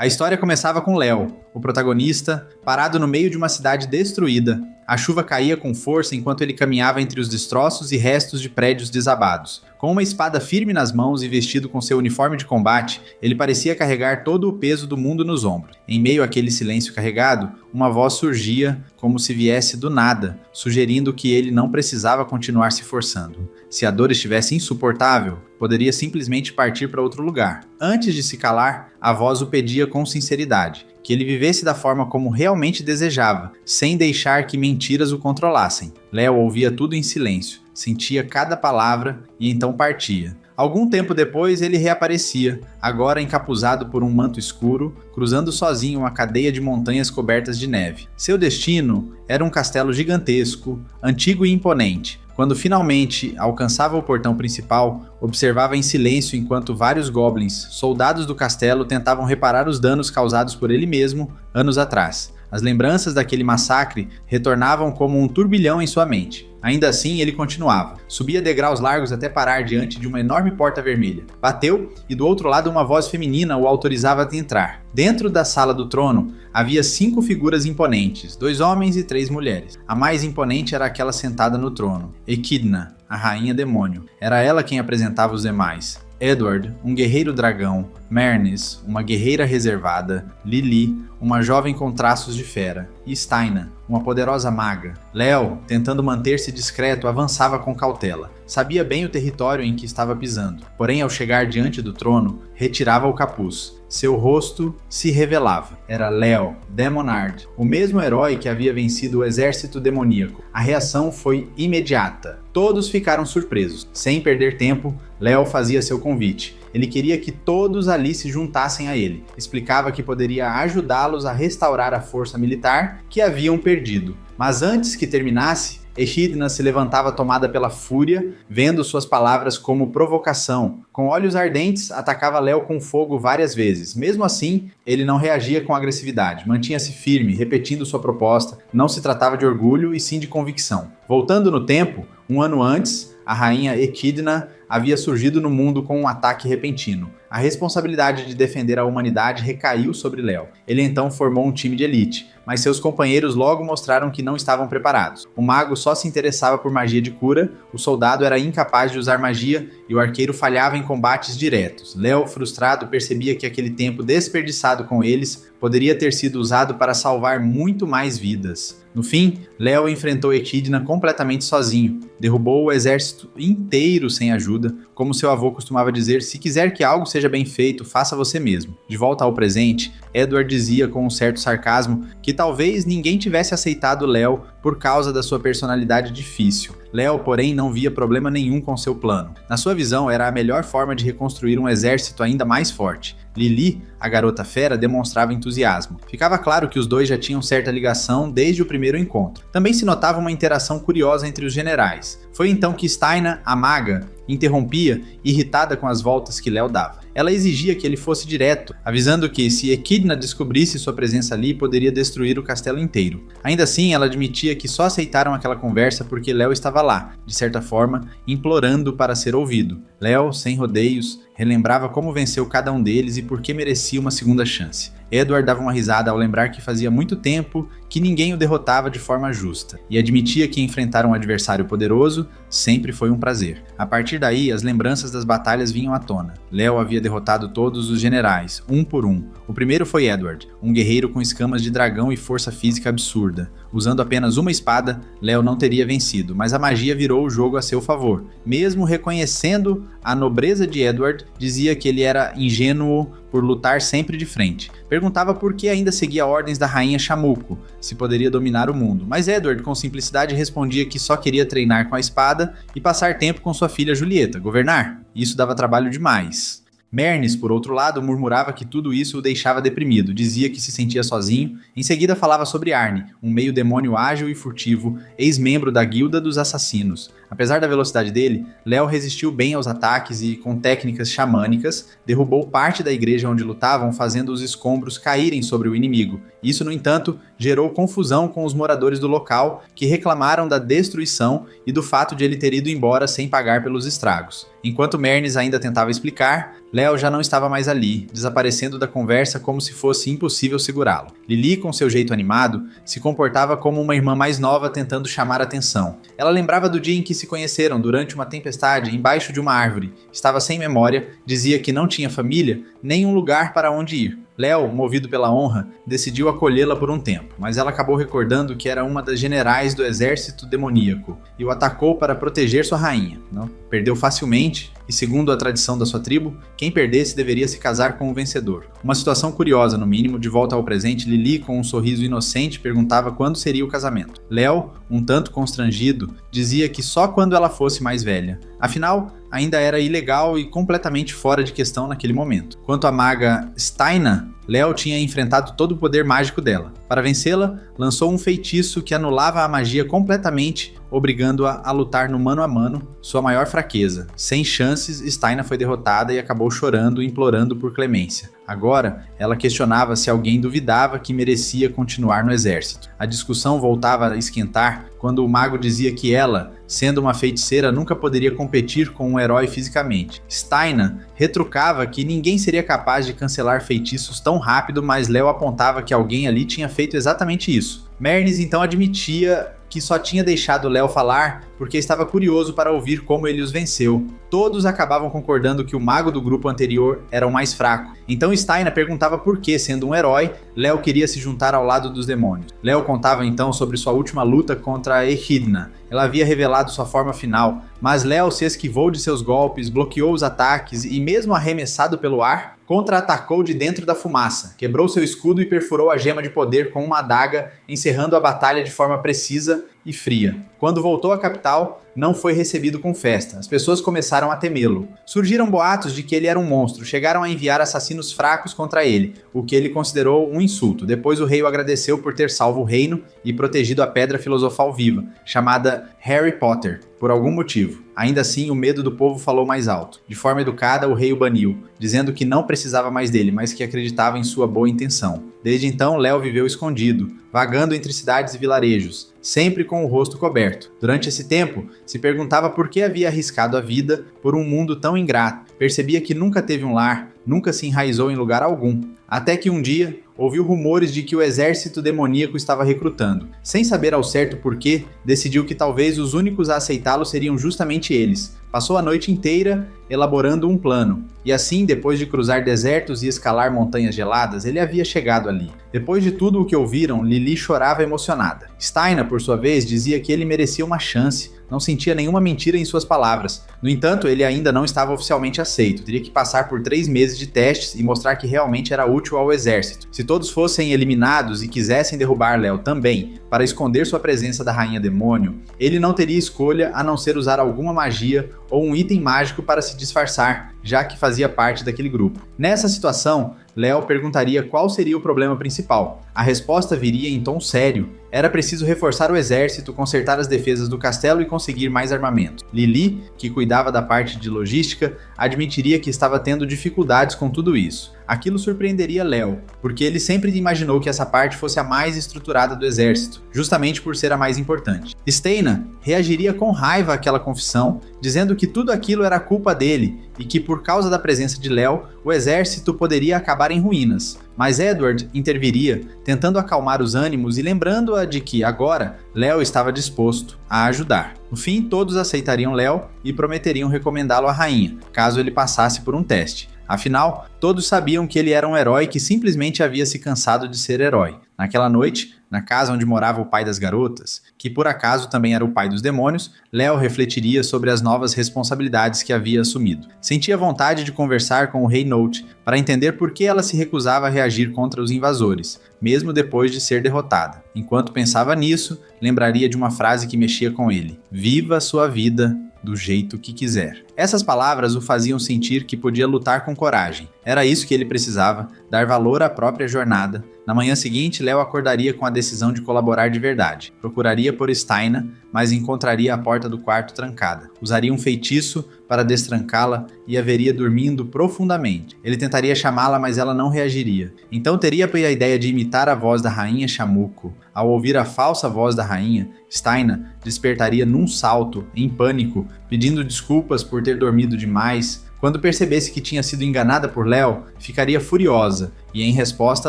A história começava com Léo, o protagonista, parado no meio de uma cidade destruída. A chuva caía com força enquanto ele caminhava entre os destroços e restos de prédios desabados. Com uma espada firme nas mãos e vestido com seu uniforme de combate, ele parecia carregar todo o peso do mundo nos ombros. Em meio àquele silêncio carregado, uma voz surgia como se viesse do nada, sugerindo que ele não precisava continuar se forçando. Se a dor estivesse insuportável, poderia simplesmente partir para outro lugar. Antes de se calar, a voz o pedia com sinceridade, que ele vivesse da forma como realmente desejava, sem deixar que mentiras o controlassem. Léo ouvia tudo em silêncio, sentia cada palavra e então partia. Algum tempo depois ele reaparecia, agora encapuzado por um manto escuro, cruzando sozinho uma cadeia de montanhas cobertas de neve. Seu destino era um castelo gigantesco, antigo e imponente. Quando finalmente alcançava o portão principal, observava em silêncio enquanto vários goblins, soldados do castelo, tentavam reparar os danos causados por ele mesmo anos atrás. As lembranças daquele massacre retornavam como um turbilhão em sua mente. Ainda assim, ele continuava. Subia degraus largos até parar diante de uma enorme porta vermelha. Bateu e do outro lado uma voz feminina o autorizava a entrar. Dentro da sala do trono, havia 5 figuras imponentes, 2 homens e 3 mulheres. A mais imponente era aquela sentada no trono, Echidna, a rainha demônio. Era ela quem apresentava os demais. Edward, um guerreiro dragão, Mernis, uma guerreira reservada, Lili, uma jovem com traços de fera, e Steina, uma poderosa maga. Léo, tentando manter-se discreto, avançava com cautela. Sabia bem o território em que estava pisando, porém ao chegar diante do trono, retirava o capuz. Seu rosto se revelava. Era Léo, Demonard, o mesmo herói que havia vencido o exército demoníaco. A reação foi imediata. Todos ficaram surpresos. Sem perder tempo, Léo fazia seu convite. Ele queria que todos ali se juntassem a ele. Explicava que poderia ajudá-los a restaurar a força militar que haviam perdido. Mas antes que terminasse, Echidna se levantava tomada pela fúria, vendo suas palavras como provocação. Com olhos ardentes, atacava Léo com fogo várias vezes. Mesmo assim, ele não reagia com agressividade. Mantinha-se firme, repetindo sua proposta. Não se tratava de orgulho, e sim de convicção. Voltando no tempo, um ano antes, a rainha Echidna havia surgido no mundo com um ataque repentino. A responsabilidade de defender a humanidade recaiu sobre Léo. Ele então formou um time de elite, mas seus companheiros logo mostraram que não estavam preparados. O mago só se interessava por magia de cura, o soldado era incapaz de usar magia e o arqueiro falhava em combates diretos. Léo, frustrado, percebia que aquele tempo desperdiçado com eles poderia ter sido usado para salvar muito mais vidas. No fim, Léo enfrentou Echidna completamente sozinho. Derrubou o exército inteiro sem ajuda. Como seu avô costumava dizer, se quiser que algo seja bem feito, faça você mesmo. De volta ao presente, Edward dizia com um certo sarcasmo que talvez ninguém tivesse aceitado Léo por causa da sua personalidade difícil. Léo, porém, não via problema nenhum com seu plano. Na sua visão, era a melhor forma de reconstruir um exército ainda mais forte. Lili, a garota fera, demonstrava entusiasmo. Ficava claro que os dois já tinham certa ligação desde o primeiro encontro. Também se notava uma interação curiosa entre os generais. Foi então que Steina, a maga, interrompia, irritada com as voltas que Léo dava. Ela exigia que ele fosse direto, avisando que, se Echidna descobrisse sua presença ali, poderia destruir o castelo inteiro. Ainda assim, ela admitia que só aceitaram aquela conversa porque Léo estava lá, de certa forma, implorando para ser ouvido. Léo, sem rodeios, relembrava como venceu cada um deles e por que merecia uma segunda chance. Edward dava uma risada ao lembrar que fazia muito tempo que ninguém o derrotava de forma justa, e admitia que enfrentar um adversário poderoso sempre foi um prazer. A partir daí, as lembranças das batalhas vinham à tona. Léo havia derrotado todos os generais, um por um. O primeiro foi Edward, um guerreiro com escamas de dragão e força física absurda. Usando apenas uma espada, Léo não teria vencido, mas a magia virou o jogo a seu favor. Mesmo reconhecendo a nobreza de Edward, dizia que ele era ingênuo por lutar sempre de frente. Perguntava por que ainda seguia ordens da rainha Chamuco, se poderia dominar o mundo. Mas Edward, com simplicidade, respondia que só queria treinar com a espada e passar tempo com sua filha Julieta. Governar? Isso dava trabalho demais. Mernis, por outro lado, murmurava que tudo isso o deixava deprimido, dizia que se sentia sozinho. Em seguida falava sobre Arne, um meio-demônio ágil e furtivo, ex-membro da Guilda dos Assassinos. Apesar da velocidade dele, Léo resistiu bem aos ataques e, com técnicas xamânicas, derrubou parte da igreja onde lutavam, fazendo os escombros caírem sobre o inimigo. Isso, no entanto, gerou confusão com os moradores do local, que reclamaram da destruição e do fato de ele ter ido embora sem pagar pelos estragos. Enquanto Mernes ainda tentava explicar, Léo já não estava mais ali, desaparecendo da conversa como se fosse impossível segurá-lo. Lili, com seu jeito animado, se comportava como uma irmã mais nova tentando chamar atenção. Ela lembrava do dia em que se conheceram durante uma tempestade embaixo de uma árvore. Estava sem memória, dizia que não tinha família, nem um lugar para onde ir. Léo, movido pela honra, decidiu acolhê-la por um tempo, mas ela acabou recordando que era uma das generais do exército demoníaco e o atacou para proteger sua rainha. Não? Perdeu facilmente e, segundo a tradição da sua tribo, quem perdesse deveria se casar com o vencedor. Uma situação curiosa, no mínimo. De volta ao presente, Lili, com um sorriso inocente, perguntava quando seria o casamento. Léo, um tanto constrangido, dizia que só quando ela fosse mais velha. Afinal, ainda era ilegal e completamente fora de questão naquele momento. Quanto à maga Steina, Léo tinha enfrentado todo o poder mágico dela. Para vencê-la, lançou um feitiço que anulava a magia completamente, obrigando-a a lutar no mano a mano, sua maior fraqueza. Sem chances, Steina foi derrotada e acabou chorando e implorando por clemência. Agora, ela questionava se alguém duvidava que merecia continuar no exército. A discussão voltava a esquentar quando o mago dizia que ela, sendo uma feiticeira, nunca poderia competir com um herói fisicamente. Steina retrucava que ninguém seria capaz de cancelar feitiços tão rápido, mas Léo apontava que alguém ali tinha feito exatamente isso. Mernes então admitia que só tinha deixado Léo falar porque estava curioso para ouvir como ele os venceu. Todos acabavam concordando que o mago do grupo anterior era o mais fraco. Então Steina perguntava por que, sendo um herói, Léo queria se juntar ao lado dos demônios. Léo contava então sobre sua última luta contra Echidna. Ela havia revelado sua forma final, mas Léo se esquivou de seus golpes, bloqueou os ataques e, mesmo arremessado pelo ar, contra-atacou de dentro da fumaça, quebrou seu escudo e perfurou a gema de poder com uma adaga, encerrando a batalha de forma precisa e fria. Quando voltou à capital, não foi recebido com festa. As pessoas começaram a temê-lo. Surgiram boatos de que ele era um monstro, chegaram a enviar assassinos fracos contra ele, o que ele considerou um insulto. Depois o rei o agradeceu por ter salvo o reino e protegido a pedra filosofal viva, chamada Harry Potter, por algum motivo. Ainda assim, o medo do povo falou mais alto. De forma educada, o rei o baniu, dizendo que não precisava mais dele, mas que acreditava em sua boa intenção. Desde então, Léo viveu escondido, vagando entre cidades e vilarejos, sempre com o rosto coberto. Durante esse tempo, se perguntava por que havia arriscado a vida por um mundo tão ingrato. Percebia que nunca teve um lar, nunca se enraizou em lugar algum. Até que um dia, ouviu rumores de que o exército demoníaco estava recrutando. Sem saber ao certo porquê, decidiu que talvez os únicos a aceitá-lo seriam justamente eles. Passou a noite inteira elaborando um plano. E assim, depois de cruzar desertos e escalar montanhas geladas, ele havia chegado ali. Depois de tudo o que ouviram, Lili chorava emocionada. Steina, por sua vez, dizia que ele merecia uma chance, não sentia nenhuma mentira em suas palavras. No entanto, ele ainda não estava oficialmente aceito, teria que passar por 3 meses de testes e mostrar que realmente era útil ao exército. Se todos fossem eliminados e quisessem derrubar Léo também, para esconder sua presença da Rainha Demônio, ele não teria escolha a não ser usar alguma magia ou um item mágico para se disfarçar, já que fazia parte daquele grupo. Nessa situação, Léo perguntaria qual seria o problema principal. A resposta viria em tom sério. Era preciso reforçar o exército, consertar as defesas do castelo e conseguir mais armamento. Lili, que cuidava da parte de logística, admitiria que estava tendo dificuldades com tudo isso. Aquilo surpreenderia Léo, porque ele sempre imaginou que essa parte fosse a mais estruturada do exército, justamente por ser a mais importante. Steina reagiria com raiva àquela confissão, dizendo que tudo aquilo era culpa dele e que por causa da presença de Léo, o exército poderia acabar em ruínas. Mas Edward interviria, tentando acalmar os ânimos e lembrando-a de que, agora, Léo estava disposto a ajudar. No fim, todos aceitariam Léo e prometeriam recomendá-lo à rainha, caso ele passasse por um teste. Afinal, todos sabiam que ele era um herói que simplesmente havia se cansado de ser herói. Naquela noite, na casa onde morava o pai das garotas, que por acaso também era o pai dos demônios, Léo refletiria sobre as novas responsabilidades que havia assumido. Sentia vontade de conversar com o Rei Note para entender por que ela se recusava a reagir contra os invasores, mesmo depois de ser derrotada. Enquanto pensava nisso, lembraria de uma frase que mexia com ele: "Viva a sua vida do jeito que quiser. Essas palavras o faziam sentir que podia lutar com coragem. Era isso que ele precisava, dar valor à própria jornada. Na manhã seguinte, Léo acordaria com a decisão de colaborar de verdade. Procuraria por Steina, mas encontraria a porta do quarto trancada. Usaria um feitiço para destrancá-la e a veria dormindo profundamente. Ele tentaria chamá-la, mas ela não reagiria. Então teria a ideia de imitar a voz da rainha Chamuco. Ao ouvir a falsa voz da rainha, Steina despertaria num salto, em pânico, pedindo desculpas por ter dormido demais. Quando percebesse que tinha sido enganada por Léo, ficaria furiosa e, em resposta,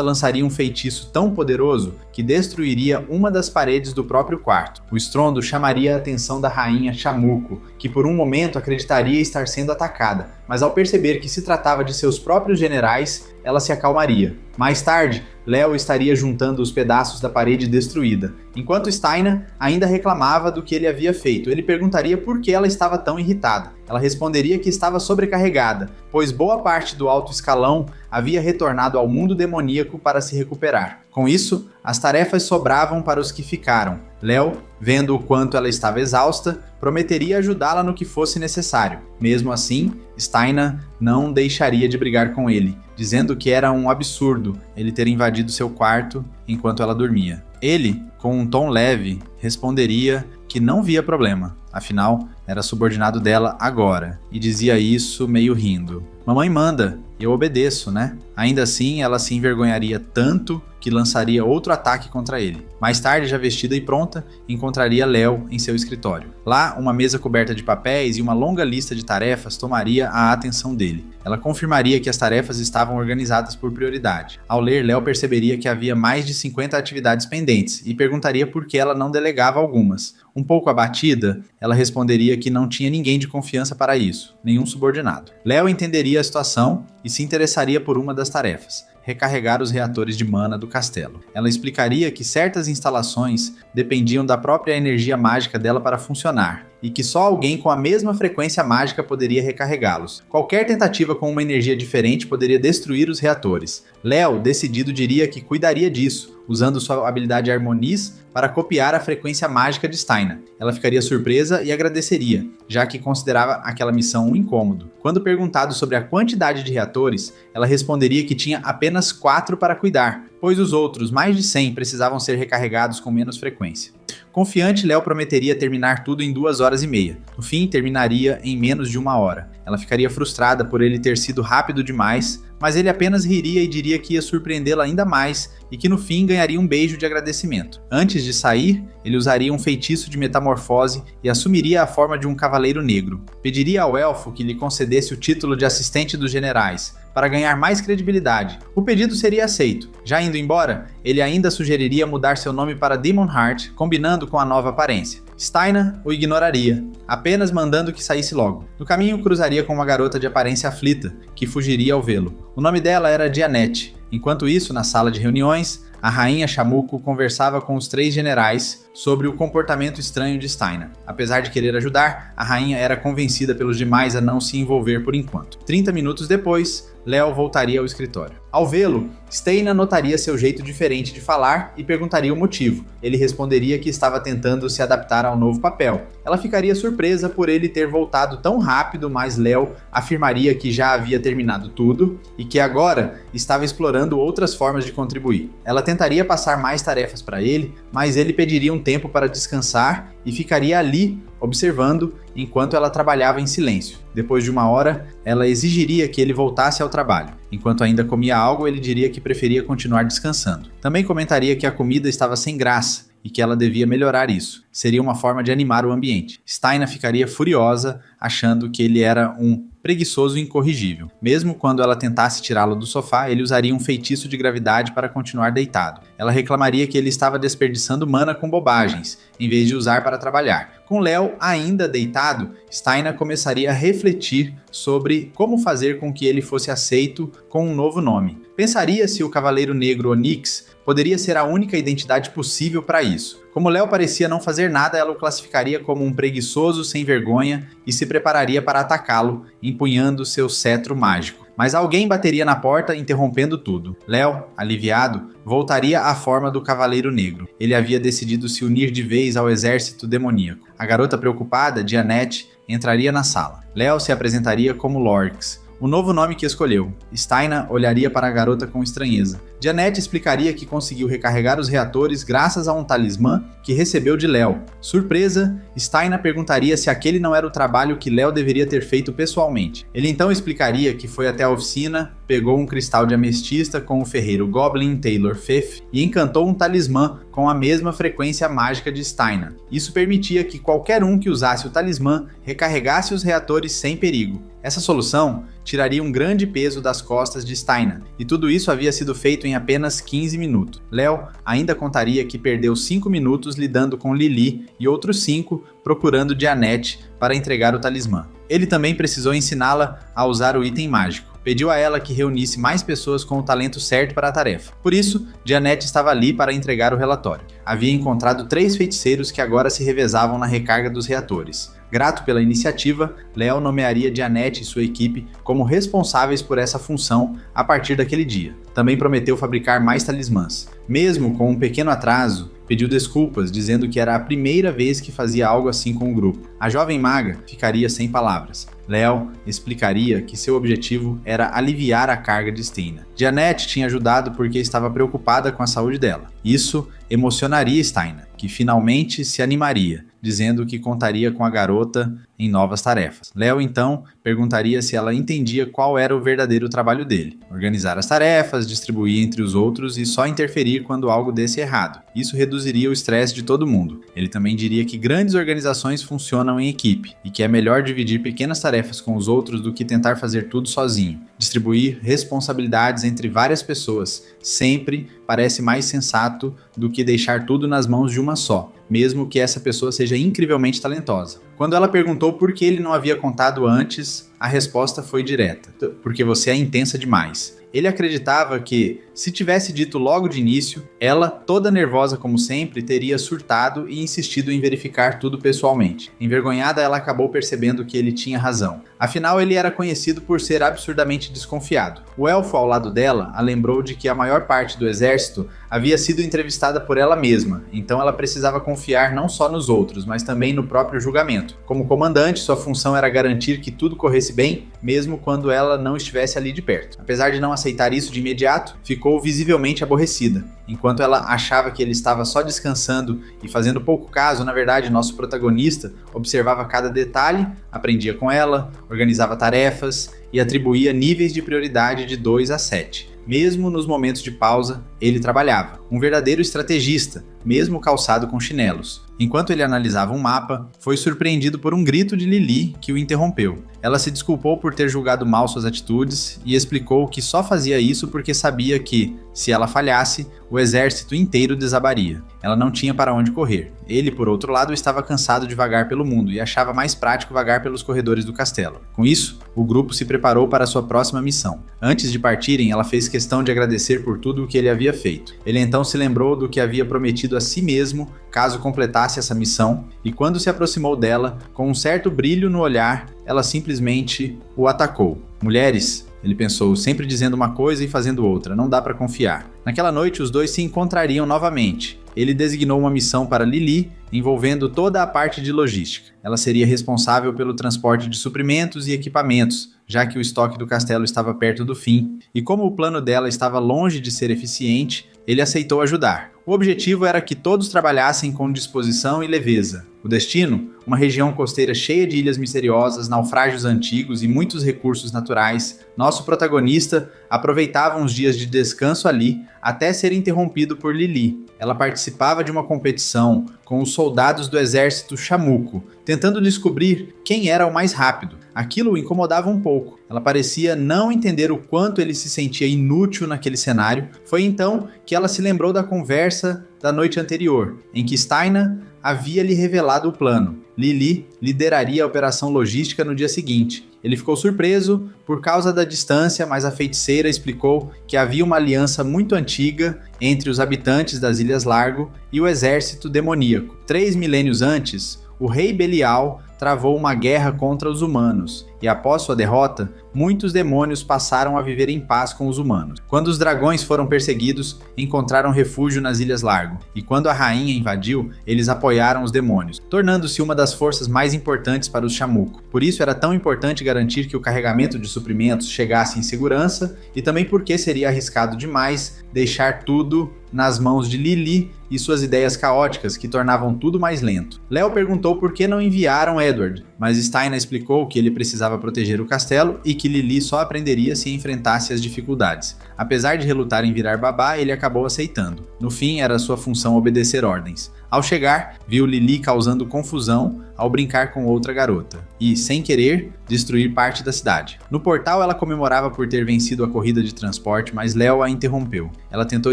lançaria um feitiço tão poderoso que destruiria uma das paredes do próprio quarto. O estrondo chamaria a atenção da rainha Chamuco, que por um momento acreditaria estar sendo atacada, mas ao perceber que se tratava de seus próprios generais, ela se acalmaria. Mais tarde, Léo estaria juntando os pedaços da parede destruída, enquanto Steina ainda reclamava do que ele havia feito. Ele perguntaria por que ela estava tão irritada. Ela responderia que estava sobrecarregada, pois boa parte do alto escalão havia retornado ao mundo demoníaco para se recuperar. Com isso, as tarefas sobravam para os que ficaram. Léo, vendo o quanto ela estava exausta, prometeria ajudá-la no que fosse necessário. Mesmo assim, Steina não deixaria de brigar com ele, dizendo que era um absurdo ele ter invadido seu quarto enquanto ela dormia. Ele, com um tom leve, responderia que não via problema, afinal, era subordinado dela agora, e dizia isso meio rindo. Mamãe manda, e eu obedeço, né? Ainda assim, ela se envergonharia tanto que lançaria outro ataque contra ele. Mais tarde, já vestida e pronta, encontraria Léo em seu escritório. Lá, uma mesa coberta de papéis e uma longa lista de tarefas tomaria a atenção dele. Ela confirmaria que as tarefas estavam organizadas por prioridade. Ao ler, Léo perceberia que havia mais de 50 atividades pendentes e perguntaria por que ela não delegava algumas. Um pouco abatida, ela responderia que não tinha ninguém de confiança para isso, nenhum subordinado. Léo entenderia a situação e se interessaria por uma das tarefas: recarregar os reatores de mana do castelo. Ela explicaria que certas instalações dependiam da própria energia mágica dela para funcionar, e que só alguém com a mesma frequência mágica poderia recarregá-los. Qualquer tentativa com uma energia diferente poderia destruir os reatores. Léo, decidido, diria que cuidaria disso, usando sua habilidade Harmonies para copiar a frequência mágica de Steina. Ela ficaria surpresa e agradeceria, já que considerava aquela missão um incômodo. Quando perguntado sobre a quantidade de reatores, ela responderia que tinha apenas 4 para cuidar, pois os outros, mais de 100, precisavam ser recarregados com menos frequência. Confiante, Léo prometeria terminar tudo em 2h30. No fim, terminaria em menos de 1 hora. Ela ficaria frustrada por ele ter sido rápido demais, mas ele apenas riria e diria que ia surpreendê-la ainda mais e que no fim ganharia um beijo de agradecimento. Antes de sair, ele usaria um feitiço de metamorfose e assumiria a forma de um cavaleiro negro. Pediria ao elfo que lhe concedesse o título de assistente dos generais, para ganhar mais credibilidade. O pedido seria aceito. Já indo embora, ele ainda sugeriria mudar seu nome para Demon Heart, combinando com a nova aparência. Steina o ignoraria, apenas mandando que saísse logo. No caminho, cruzaria com uma garota de aparência aflita, que fugiria ao vê-lo. O nome dela era Dianette. Enquanto isso, na sala de reuniões, a rainha Chamuco conversava com os 3 generais sobre o comportamento estranho de Steina. Apesar de querer ajudar, a rainha era convencida pelos demais a não se envolver por enquanto. 30 minutos depois, Léo voltaria ao escritório. Ao vê-lo, Steina notaria seu jeito diferente de falar e perguntaria o motivo. Ele responderia que estava tentando se adaptar ao novo papel. Ela ficaria surpresa por ele ter voltado tão rápido, mas Léo afirmaria que já havia terminado tudo e que agora estava explorando outras formas de contribuir. Ela tentaria passar mais tarefas para ele, mas ele pediria um tempo para descansar e ficaria ali observando enquanto ela trabalhava em silêncio. Depois de 1 hora, ela exigiria que ele voltasse ao trabalho. Enquanto ainda comia algo, ele diria que preferia continuar descansando. Também comentaria que a comida estava sem graça e que ela devia melhorar isso. Seria uma forma de animar o ambiente. Steina ficaria furiosa, achando que ele era um preguiçoso incorrigível. Mesmo quando ela tentasse tirá-lo do sofá, ele usaria um feitiço de gravidade para continuar deitado. Ela reclamaria que ele estava desperdiçando mana com bobagens, em vez de usar para trabalhar. Com Léo ainda deitado, Steina começaria a refletir sobre como fazer com que ele fosse aceito com um novo nome. Pensaria se o Cavaleiro Negro Onyx poderia ser a única identidade possível para isso. Como Léo parecia não fazer nada, ela o classificaria como um preguiçoso sem vergonha e se prepararia para atacá-lo, empunhando seu cetro mágico. Mas alguém bateria na porta, interrompendo tudo. Léo, aliviado, voltaria à forma do Cavaleiro Negro. Ele havia decidido se unir de vez ao exército demoníaco. A garota preocupada, Dianette, entraria na sala. Léo se apresentaria como Lorx, o novo nome que escolheu. Steina olharia para a garota com estranheza. Janet explicaria que conseguiu recarregar os reatores graças a um talismã que recebeu de Léo. Surpresa, Steina perguntaria se aquele não era o trabalho que Léo deveria ter feito pessoalmente. Ele então explicaria que foi até a oficina, pegou um cristal de ametista com o ferreiro Goblin Taylor Fifth e encantou um talismã com a mesma frequência mágica de Steina. Isso permitia que qualquer um que usasse o talismã recarregasse os reatores sem perigo. Essa solução tiraria um grande peso das costas de Steina, e tudo isso havia sido feito em apenas 15 minutos. Léo ainda contaria que perdeu 5 minutos lidando com Lily e outros 5 procurando Janet para entregar o talismã. Ele também precisou ensiná-la a usar o item mágico. Pediu a ela que reunisse mais pessoas com o talento certo para a tarefa. Por isso, Janet estava ali para entregar o relatório. Havia encontrado 3 feiticeiros que agora se revezavam na recarga dos reatores. Grato pela iniciativa, Léo nomearia Janet e sua equipe como responsáveis por essa função a partir daquele dia. Também prometeu fabricar mais talismãs. Mesmo com um pequeno atraso, pediu desculpas, dizendo que era a primeira vez que fazia algo assim com o grupo. A jovem maga ficaria sem palavras. Léo explicaria que seu objetivo era aliviar a carga de Steina. Janet tinha ajudado porque estava preocupada com a saúde dela. Isso emocionaria Steina, que finalmente se animaria, dizendo que contaria com a garota em novas tarefas. Léo então perguntaria se ela entendia qual era o verdadeiro trabalho dele: organizar as tarefas, distribuir entre os outros e só interferir quando algo desse errado. Isso reduziria o estresse de todo mundo. Ele também diria que grandes organizações funcionam em equipe e que é melhor dividir pequenas tarefas com os outros do que tentar fazer tudo sozinho. Distribuir responsabilidades entre várias pessoas sempre parece mais sensato do que deixar tudo nas mãos de uma só, mesmo que essa pessoa seja incrivelmente talentosa. Quando ela perguntou por que ele não havia contado antes, a resposta foi direta: porque você é intensa demais. Ele acreditava que, se tivesse dito logo de início, ela, toda nervosa como sempre, teria surtado e insistido em verificar tudo pessoalmente. Envergonhada, ela acabou percebendo que ele tinha razão. Afinal, ele era conhecido por ser absurdamente desconfiado. O elfo ao lado dela a lembrou de que a maior parte do exército havia sido entrevistada por ela mesma, então ela precisava confiar não só nos outros, mas também no próprio julgamento. Como comandante, sua função era garantir que tudo corresse bem, mesmo quando ela não estivesse ali de perto. Apesar de não aceitar isso de imediato, ficou visivelmente aborrecida. Enquanto ela achava que ele estava só descansando e fazendo pouco caso, na verdade, nosso protagonista observava cada detalhe, aprendia com ela, organizava tarefas e atribuía níveis de prioridade de 2 a 7. Mesmo nos momentos de pausa, ele trabalhava. Um verdadeiro estrategista, mesmo calçado com chinelos. Enquanto ele analisava um mapa, foi surpreendido por um grito de Lily que o interrompeu. Ela se desculpou por ter julgado mal suas atitudes e explicou que só fazia isso porque sabia que, se ela falhasse, o exército inteiro desabaria. Ela não tinha para onde correr. Ele, por outro lado, estava cansado de vagar pelo mundo e achava mais prático vagar pelos corredores do castelo. Com isso, o grupo se preparou para sua próxima missão. Antes de partirem, ela fez questão de agradecer por tudo o que ele havia feito. Ele então se lembrou do que havia prometido a si mesmo caso completasse essa missão, e quando se aproximou dela, com um certo brilho no olhar, ela simplesmente o atacou. Mulheres, ele pensou, sempre dizendo uma coisa e fazendo outra, não dá para confiar. Naquela noite, os dois se encontrariam novamente. Ele designou uma missão para Lily, envolvendo toda a parte de logística. Ela seria responsável pelo transporte de suprimentos e equipamentos, já que o estoque do castelo estava perto do fim, e como o plano dela estava longe de ser eficiente, ele aceitou ajudar. O objetivo era que todos trabalhassem com disposição e leveza. O destino? Uma região costeira cheia de ilhas misteriosas, naufrágios antigos e muitos recursos naturais. Nosso protagonista aproveitava uns dias de descanso ali, até ser interrompido por Lily. Ela participava de uma competição com os soldados do exército Chamuco, tentando descobrir quem era o mais rápido. Aquilo o incomodava um pouco. Ela parecia não entender o quanto ele se sentia inútil naquele cenário. Foi então que ela se lembrou da conversa da noite anterior, em que Steina havia lhe revelado o plano. Lily lideraria a operação logística no dia seguinte. Ele ficou surpreso por causa da distância, mas a feiticeira explicou que havia uma aliança muito antiga entre os habitantes das Ilhas Largo e o exército demoníaco. 3 milênios antes, o rei Belial travou uma guerra contra os humanos, e após sua derrota, muitos demônios passaram a viver em paz com os humanos. Quando os dragões foram perseguidos, encontraram refúgio nas Ilhas Largo, e quando a rainha invadiu, eles apoiaram os demônios, tornando-se uma das forças mais importantes para os Chamuco. Por isso era tão importante garantir que o carregamento de suprimentos chegasse em segurança, e também porque seria arriscado demais deixar tudo nas mãos de Lily e suas ideias caóticas que tornavam tudo mais lento. Léo perguntou por que não enviaram Edward, mas Steina explicou que ele precisava proteger o castelo e que Lily só aprenderia se enfrentasse as dificuldades. Apesar de relutar em virar babá, ele acabou aceitando. No fim, era sua função obedecer ordens. Ao chegar, viu Lily causando confusão ao brincar com outra garota e, sem querer, destruir parte da cidade. No portal, ela comemorava por ter vencido a corrida de transporte, mas Léo a interrompeu. Ela tentou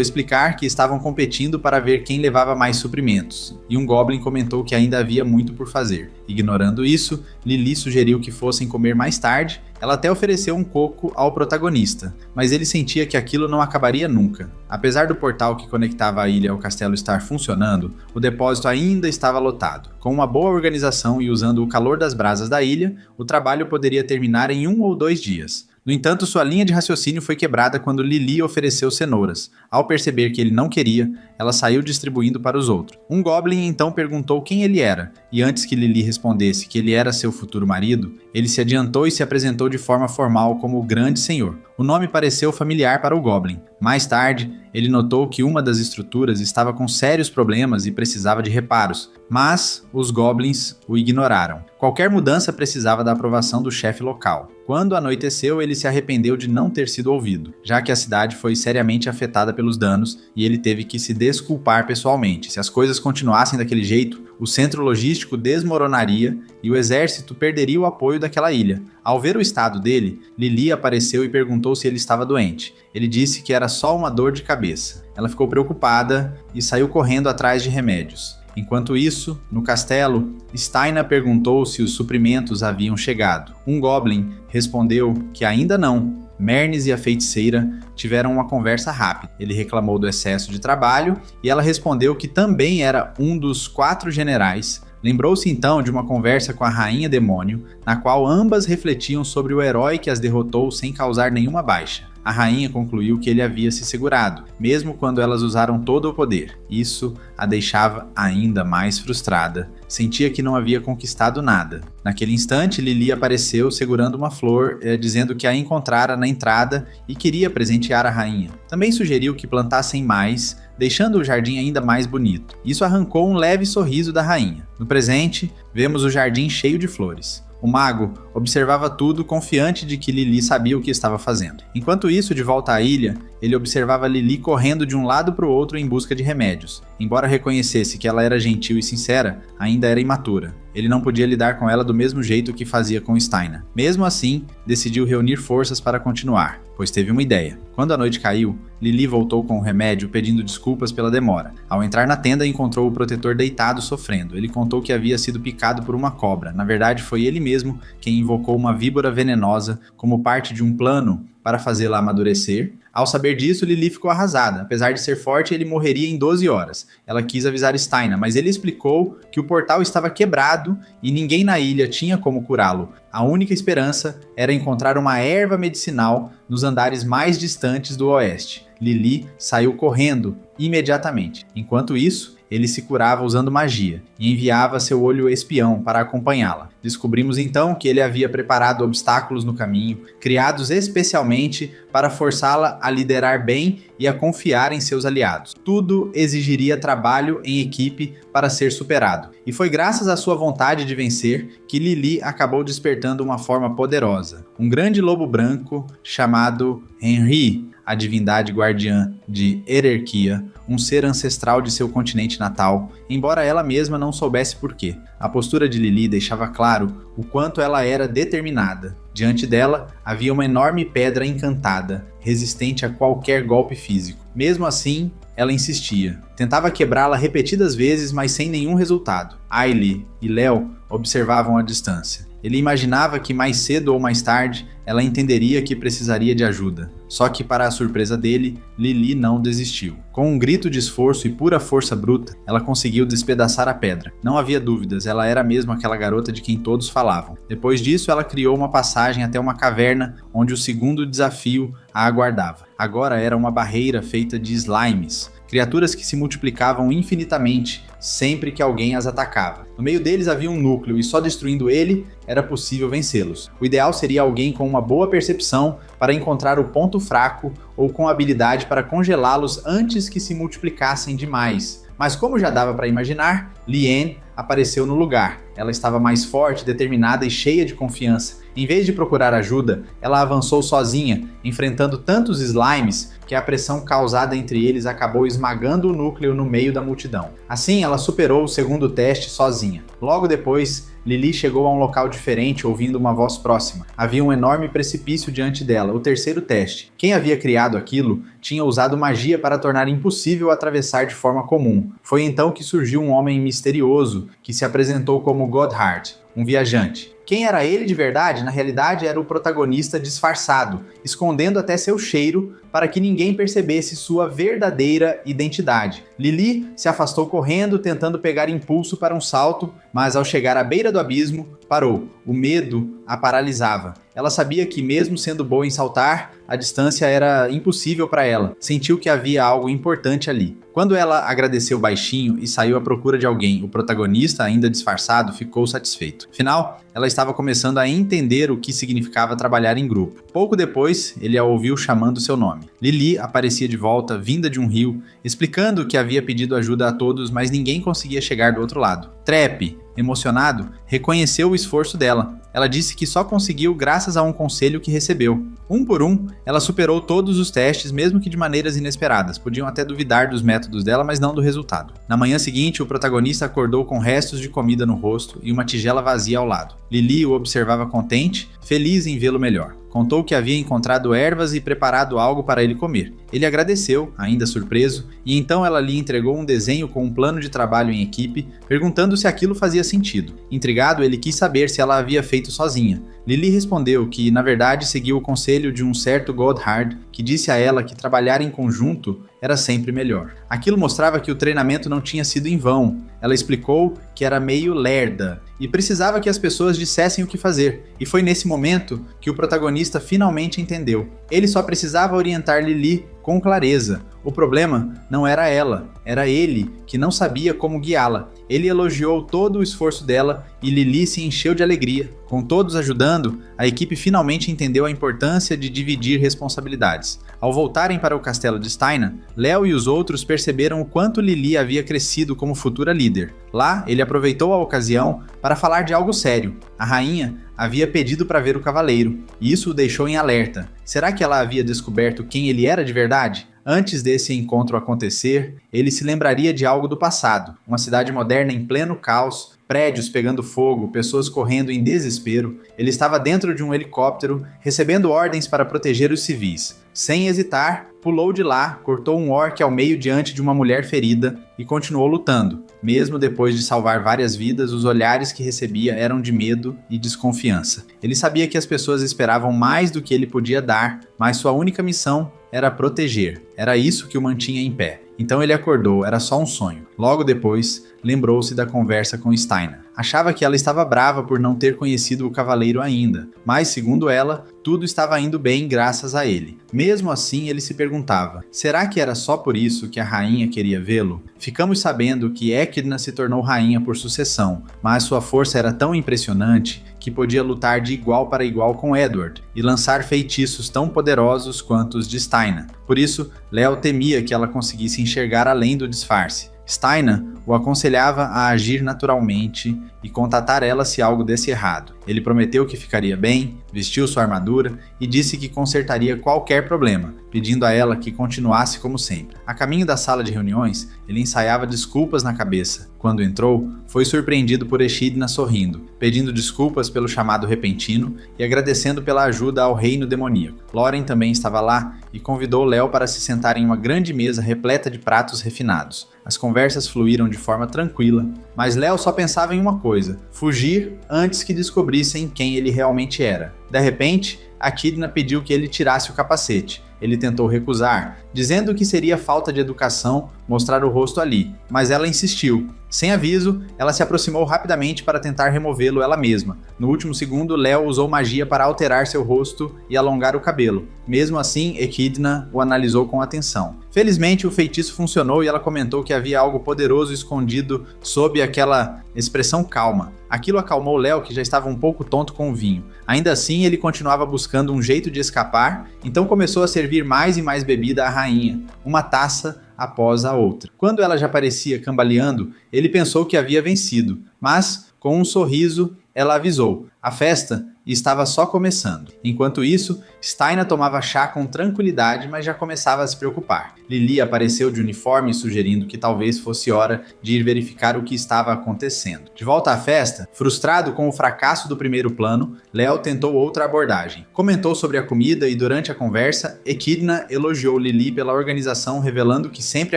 explicar que estavam competindo para ver quem levava mais suprimentos, e um Goblin comentou que ainda havia muito por fazer. Ignorando isso, Lily sugeriu que fossem comer mais tarde. Ela até ofereceu um coco ao protagonista, mas ele sentia que aquilo não acabaria nunca. Apesar do portal que conectava a ilha ao castelo estar funcionando, o depósito ainda estava lotado. Com uma boa organização e usando o calor das brasas da ilha, o trabalho poderia terminar em 1 ou 2 dias. No entanto, sua linha de raciocínio foi quebrada quando Lily ofereceu cenouras. Ao perceber que ele não queria, ela saiu distribuindo para os outros. Um Goblin então perguntou quem ele era, e antes que Lily respondesse que ele era seu futuro marido, ele se adiantou e se apresentou de forma formal como o Grande Senhor. O nome pareceu familiar para o Goblin. Mais tarde, ele notou que uma das estruturas estava com sérios problemas e precisava de reparos, mas os Goblins o ignoraram. Qualquer mudança precisava da aprovação do chefe local. Quando anoiteceu, ele se arrependeu de não ter sido ouvido, já que a cidade foi seriamente afetada pelos danos e ele teve que se desculpar pessoalmente. Se as coisas continuassem daquele jeito, o centro logístico desmoronaria e o exército perderia o apoio daquela ilha. Ao ver o estado dele, Lily apareceu e perguntou se ele estava doente. Ele disse que era só uma dor de cabeça. Ela ficou preocupada e saiu correndo atrás de remédios. Enquanto isso, no castelo, Steina perguntou se os suprimentos haviam chegado. Um Goblin respondeu que ainda não. Mernes e a feiticeira tiveram uma conversa rápida. Ele reclamou do excesso de trabalho e ela respondeu que também era um dos 4 generais. Lembrou-se então de uma conversa com a Rainha Demônio, na qual ambas refletiam sobre o herói que as derrotou sem causar nenhuma baixa. A rainha concluiu que ele havia se segurado, mesmo quando elas usaram todo o poder. Isso a deixava ainda mais frustrada. Sentia que não havia conquistado nada. Naquele instante, Lily apareceu segurando uma flor, dizendo que a encontrara na entrada e queria presentear a rainha. Também sugeriu que plantassem mais, deixando o jardim ainda mais bonito. Isso arrancou um leve sorriso da rainha. No presente, vemos o jardim cheio de flores. O mago observava tudo, confiante de que Lily sabia o que estava fazendo. Enquanto isso, de volta à ilha, ele observava Lily correndo de um lado para o outro em busca de remédios. Embora reconhecesse que ela era gentil e sincera, ainda era imatura. Ele não podia lidar com ela do mesmo jeito que fazia com Steina. Mesmo assim, decidiu reunir forças para continuar, pois teve uma ideia. Quando a noite caiu, Lily voltou com o remédio pedindo desculpas pela demora. Ao entrar na tenda, encontrou o protetor deitado sofrendo. Ele contou que havia sido picado por uma cobra. Na verdade, foi ele mesmo quem invocou uma víbora venenosa como parte de um plano para fazê-la amadurecer. Ao saber disso, Lily ficou arrasada. Apesar de ser forte, ele morreria em 12 horas. Ela quis avisar Steina, mas ele explicou que o portal estava quebrado e ninguém na ilha tinha como curá-lo. A única esperança era encontrar uma erva medicinal nos andares mais distantes do oeste. Lily saiu correndo imediatamente. Enquanto isso, ele se curava usando magia e enviava seu olho espião para acompanhá-la. Descobrimos então que ele havia preparado obstáculos no caminho, criados especialmente para forçá-la a liderar bem e a confiar em seus aliados. Tudo exigiria trabalho em equipe para ser superado, e foi graças à sua vontade de vencer que Lily acabou despertando uma forma poderosa. Um grande lobo branco chamado Henry, a divindade guardiã de Ererquia, um ser ancestral de seu continente natal, embora ela mesma não soubesse porquê. A postura de Lily deixava claro o quanto ela era determinada. Diante dela, havia uma enorme pedra encantada, resistente a qualquer golpe físico. Mesmo assim, ela insistia. Tentava quebrá-la repetidas vezes, mas sem nenhum resultado. Ailey e Léo observavam à distância. Ele imaginava que mais cedo ou mais tarde ela entenderia que precisaria de ajuda. Só que, para a surpresa dele, Lily não desistiu. Com um grito de esforço e pura força bruta, ela conseguiu despedaçar a pedra. Não havia dúvidas, ela era mesmo aquela garota de quem todos falavam. Depois disso, ela criou uma passagem até uma caverna onde o segundo desafio a aguardava. Agora era uma barreira feita de slimes, criaturas que se multiplicavam infinitamente sempre que alguém as atacava. No meio deles havia um núcleo e só destruindo ele era possível vencê-los. O ideal seria alguém com uma boa percepção para encontrar o ponto fraco ou com habilidade para congelá-los antes que se multiplicassem demais. Mas como já dava para imaginar, Lien apareceu no lugar. Ela estava mais forte, determinada e cheia de confiança. Em vez de procurar ajuda, ela avançou sozinha, enfrentando tantos slimes que a pressão causada entre eles acabou esmagando o núcleo no meio da multidão. Assim, ela superou o segundo teste sozinha. Logo depois, Lily chegou a um local diferente ouvindo uma voz próxima. Havia um enorme precipício diante dela, o terceiro teste. Quem havia criado aquilo tinha usado magia para tornar impossível atravessar de forma comum. Foi então que surgiu um homem misterioso que se apresentou como Godhard, um viajante. Quem era ele de verdade, na realidade, era o protagonista disfarçado, escondendo até seu cheiro para que ninguém percebesse sua verdadeira identidade. Lily se afastou correndo, tentando pegar impulso para um salto, mas ao chegar à beira do abismo, parou. O medo a paralisava. Ela sabia que, mesmo sendo boa em saltar, a distância era impossível para ela. Sentiu que havia algo importante ali. Quando ela agradeceu baixinho e saiu à procura de alguém, o protagonista, ainda disfarçado, ficou satisfeito. Afinal, ela estava começando a entender o que significava trabalhar em grupo. Pouco depois, ele a ouviu chamando seu nome. Lily aparecia de volta, vinda de um rio, explicando que havia pedido ajuda a todos, mas ninguém conseguia chegar do outro lado. Trep, emocionado, reconheceu o esforço dela. Ela disse que só conseguiu graças a um conselho que recebeu. Um por um, ela superou todos os testes, mesmo que de maneiras inesperadas. Podiam até duvidar dos métodos dela, mas não do resultado. Na manhã seguinte, o protagonista acordou com restos de comida no rosto e uma tigela vazia ao lado. Lily o observava contente, feliz em vê-lo melhor. Contou que havia encontrado ervas e preparado algo para ele comer. Ele agradeceu, ainda surpreso, e então ela lhe entregou um desenho com um plano de trabalho em equipe, perguntando se aquilo fazia sentido. Intrigado, ele quis saber se ela havia feito sozinha. Lily respondeu que, na verdade, seguiu o conselho de um certo Godhard, que disse a ela que trabalhar em conjunto era sempre melhor. Aquilo mostrava que o treinamento não tinha sido em vão. Ela explicou que era meio lerda e precisava que as pessoas dissessem o que fazer. E foi nesse momento que o protagonista finalmente entendeu. Ele só precisava orientar Lily com clareza. O problema não era ela, era ele que não sabia como guiá-la. Ele elogiou todo o esforço dela e Lily se encheu de alegria. Com todos ajudando, a equipe finalmente entendeu a importância de dividir responsabilidades. Ao voltarem para o castelo de Steina, Léo e os outros perceberam o quanto Lily havia crescido como futura líder. Lá, ele aproveitou a ocasião para falar de algo sério. A rainha havia pedido para ver o cavaleiro, e isso o deixou em alerta. Será que ela havia descoberto quem ele era de verdade? Antes desse encontro acontecer, ele se lembraria de algo do passado, uma cidade moderna em pleno caos, prédios pegando fogo, pessoas correndo em desespero. Ele estava dentro de um helicóptero, recebendo ordens para proteger os civis. Sem hesitar, pulou de lá, cortou um orc ao meio diante de uma mulher ferida e continuou lutando. Mesmo depois de salvar várias vidas, os olhares que recebia eram de medo e desconfiança. Ele sabia que as pessoas esperavam mais do que ele podia dar, mas sua única missão era proteger. Era isso que o mantinha em pé. Então ele acordou, era só um sonho. Logo depois, lembrou-se da conversa com Steina. Achava que ela estava brava por não ter conhecido o cavaleiro ainda, mas, segundo ela, tudo estava indo bem graças a ele. Mesmo assim, ele se perguntava, será que era só por isso que a rainha queria vê-lo? Ficamos sabendo que Equidna se tornou rainha por sucessão, mas sua força era tão impressionante que podia lutar de igual para igual com Edward e lançar feitiços tão poderosos quanto os de Steina. Por isso, Léo temia que ela conseguisse enxergar além do disfarce. Steina o aconselhava a agir naturalmente e contatar ela se algo desse errado. Ele prometeu que ficaria bem, vestiu sua armadura e disse que consertaria qualquer problema. pedindo a ela que continuasse como sempre. A caminho da sala de reuniões, ele ensaiava desculpas na cabeça. Quando entrou, foi surpreendido por Echidna sorrindo, pedindo desculpas pelo chamado repentino e agradecendo pela ajuda ao reino demoníaco. Loren também estava lá e convidou Léo para se sentar em uma grande mesa repleta de pratos refinados. As conversas fluíram de forma tranquila, mas Léo só pensava em uma coisa: fugir antes que descobrissem quem ele realmente era. De repente, Echidna pediu que ele tirasse o capacete. Ele tentou recusar, dizendo que seria falta de educação mostrar o rosto ali, mas ela insistiu. Sem aviso, ela se aproximou rapidamente para tentar removê-lo ela mesma. No último segundo, Léo usou magia para alterar seu rosto e alongar o cabelo. Mesmo assim, Echidna o analisou com atenção. Felizmente, o feitiço funcionou e ela comentou que havia algo poderoso escondido sob aquela expressão calma. Aquilo acalmou Léo, que já estava um pouco tonto com o vinho. Ainda assim, ele continuava buscando um jeito de escapar, então começou a servir mais e mais bebida à rainha, uma taça após a outra. Quando ela já parecia cambaleando, ele pensou que havia vencido, mas, com um sorriso, ela avisou: a festa estava só começando. Enquanto isso, Steina tomava chá com tranquilidade, mas já começava a se preocupar. Lily apareceu de uniforme, sugerindo que talvez fosse hora de ir verificar o que estava acontecendo. De volta à festa, frustrado com o fracasso do primeiro plano, Léo tentou outra abordagem. Comentou sobre a comida e, durante a conversa, Echidna elogiou Lily pela organização, revelando que sempre